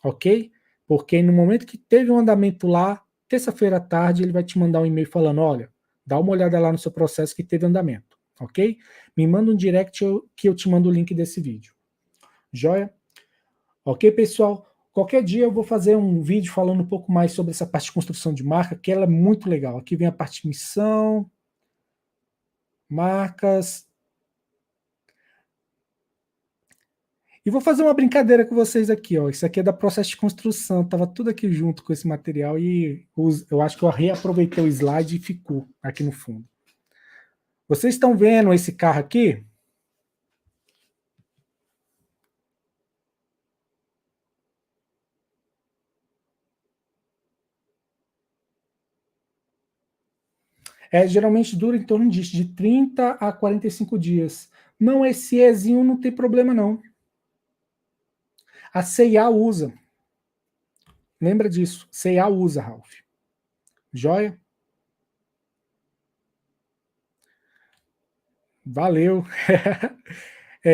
ok? Porque no momento que teve um andamento lá, terça-feira à tarde, ele vai te mandar um e-mail falando: olha, dá uma olhada lá no seu processo que teve andamento, ok? Me manda um direct que eu te mando o link desse vídeo. Joia? Ok, pessoal? Qualquer dia eu vou fazer um vídeo falando um pouco mais sobre essa parte de construção de marca, que ela é muito legal. Aqui vem a parte de missão, marcas. E vou fazer uma brincadeira com vocês aqui, ó. Isso aqui é da processo de construção. Tava tudo aqui junto com esse material e eu acho que eu reaproveitei o slide e ficou aqui no fundo. Vocês estão vendo esse carro aqui? Geralmente dura em torno disso, de 30 a 45 dias. Não, esse Ezinho não tem problema, não. A C&A usa. Lembra disso. C&A usa, Ralph. Joia? Valeu.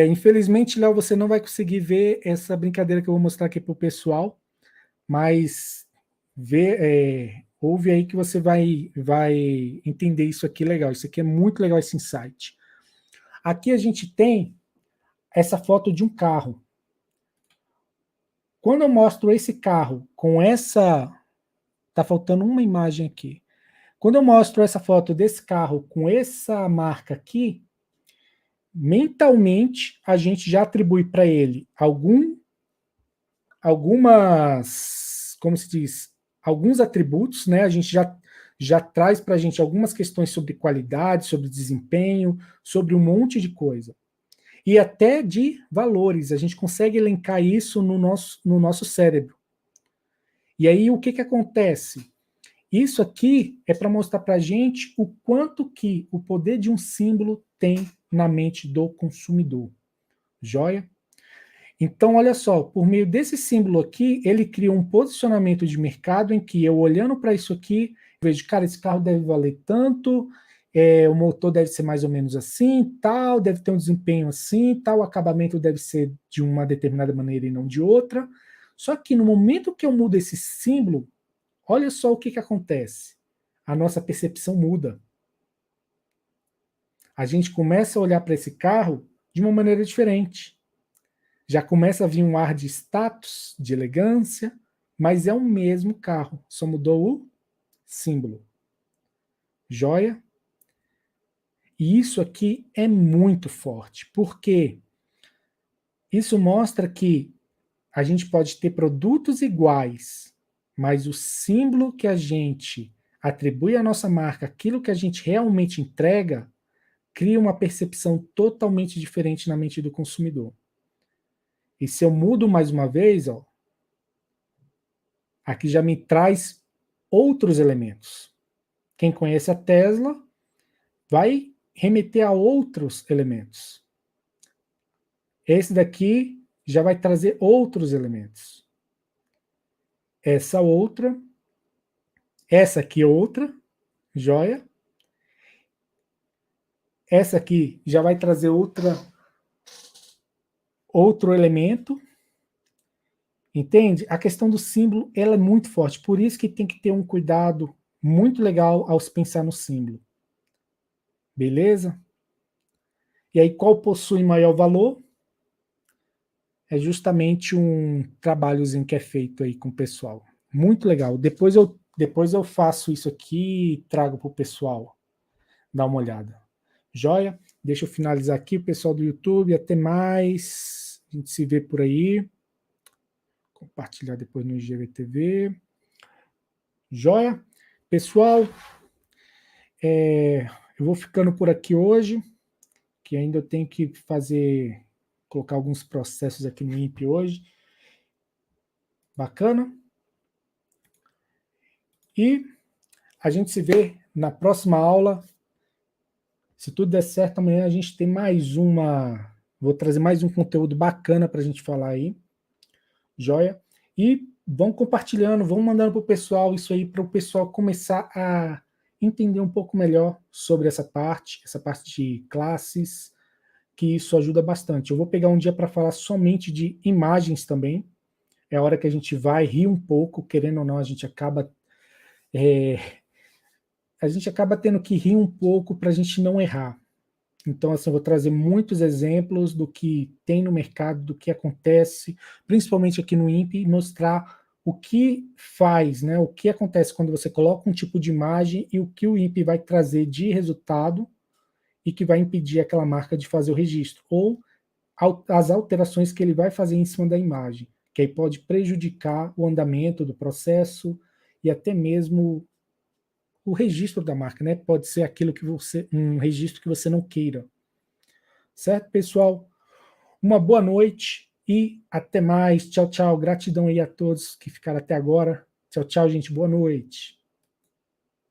Infelizmente, Léo, você não vai conseguir ver essa brincadeira que eu vou mostrar aqui para o pessoal, mas ouve aí que você vai entender isso aqui legal. Isso aqui é muito legal, esse insight. Aqui a gente tem essa foto de um carro. Quando eu mostro esse carro com essa... Tá faltando uma imagem aqui. Quando eu mostro essa foto desse carro com essa marca aqui, mentalmente a gente já atribui para ele algumas, como se diz, alguns atributos, né? A gente já traz para a gente algumas questões sobre qualidade, sobre desempenho, sobre um monte de coisa. E até de valores, a gente consegue elencar isso no nosso cérebro. E aí o que acontece? Isso aqui é para mostrar para a gente o quanto que o poder de um símbolo tem na mente do consumidor. Joia? Então, olha só, por meio desse símbolo aqui, ele cria um posicionamento de mercado em que eu, olhando para isso aqui, vejo, cara, esse carro deve valer tanto, o motor deve ser mais ou menos assim, tal, deve ter um desempenho assim, tal, o acabamento deve ser de uma determinada maneira e não de outra. Só que no momento que eu mudo esse símbolo, olha só o que acontece. A nossa percepção muda. A gente começa a olhar para esse carro de uma maneira diferente. Já começa a vir um ar de status, de elegância, mas é o mesmo carro, só mudou o símbolo. Joia? E isso aqui é muito forte, porque isso mostra que a gente pode ter produtos iguais, mas o símbolo que a gente atribui à nossa marca, aquilo que a gente realmente entrega, cria uma percepção totalmente diferente na mente do consumidor. E se eu mudo mais uma vez, ó, aqui já me traz outros elementos. Quem conhece a Tesla vai remeter a outros elementos. Esse daqui já vai trazer outros elementos. Essa outra, essa aqui outra, joia. Essa aqui já vai trazer outro elemento. Entende? A questão do símbolo, ela é muito forte, por isso que tem que ter um cuidado muito legal ao se pensar no símbolo. Beleza? E aí, qual possui maior valor? É justamente um trabalhozinho que é feito aí com o pessoal. Muito legal. Depois eu faço isso aqui e trago para o pessoal dar uma olhada. Joia? Deixa eu finalizar aqui, pessoal do YouTube. Até mais. A gente se vê por aí. Compartilhar depois no IGVTV. Joia? Pessoal, eu vou ficando por aqui hoje, que ainda eu tenho que colocar alguns processos aqui no INPE hoje. Bacana? E a gente se vê na próxima aula. Se tudo der certo, amanhã a gente tem mais uma... Vou trazer mais um conteúdo bacana para a gente falar aí. Joia? E vão compartilhando, vão mandando para o pessoal isso aí, para o pessoal começar a entender um pouco melhor sobre essa parte de classes, que isso ajuda bastante. Eu vou pegar um dia para falar somente de imagens também. É a hora que a gente vai rir um pouco, querendo ou não, a gente acaba tendo que rir um pouco para a gente não errar. Então, assim, eu vou trazer muitos exemplos do que tem no mercado, do que acontece, principalmente aqui no INPE, e mostrar o que faz, né? O que acontece quando você coloca um tipo de imagem e o que o INPE vai trazer de resultado e que vai impedir aquela marca de fazer o registro, ou as alterações que ele vai fazer em cima da imagem, que aí pode prejudicar o andamento do processo e até mesmo o registro da marca, né? Pode ser um registro que você não queira. Certo, pessoal? Uma boa noite e até mais. Tchau, tchau. Gratidão aí a todos que ficaram até agora. Tchau, tchau, gente. Boa noite.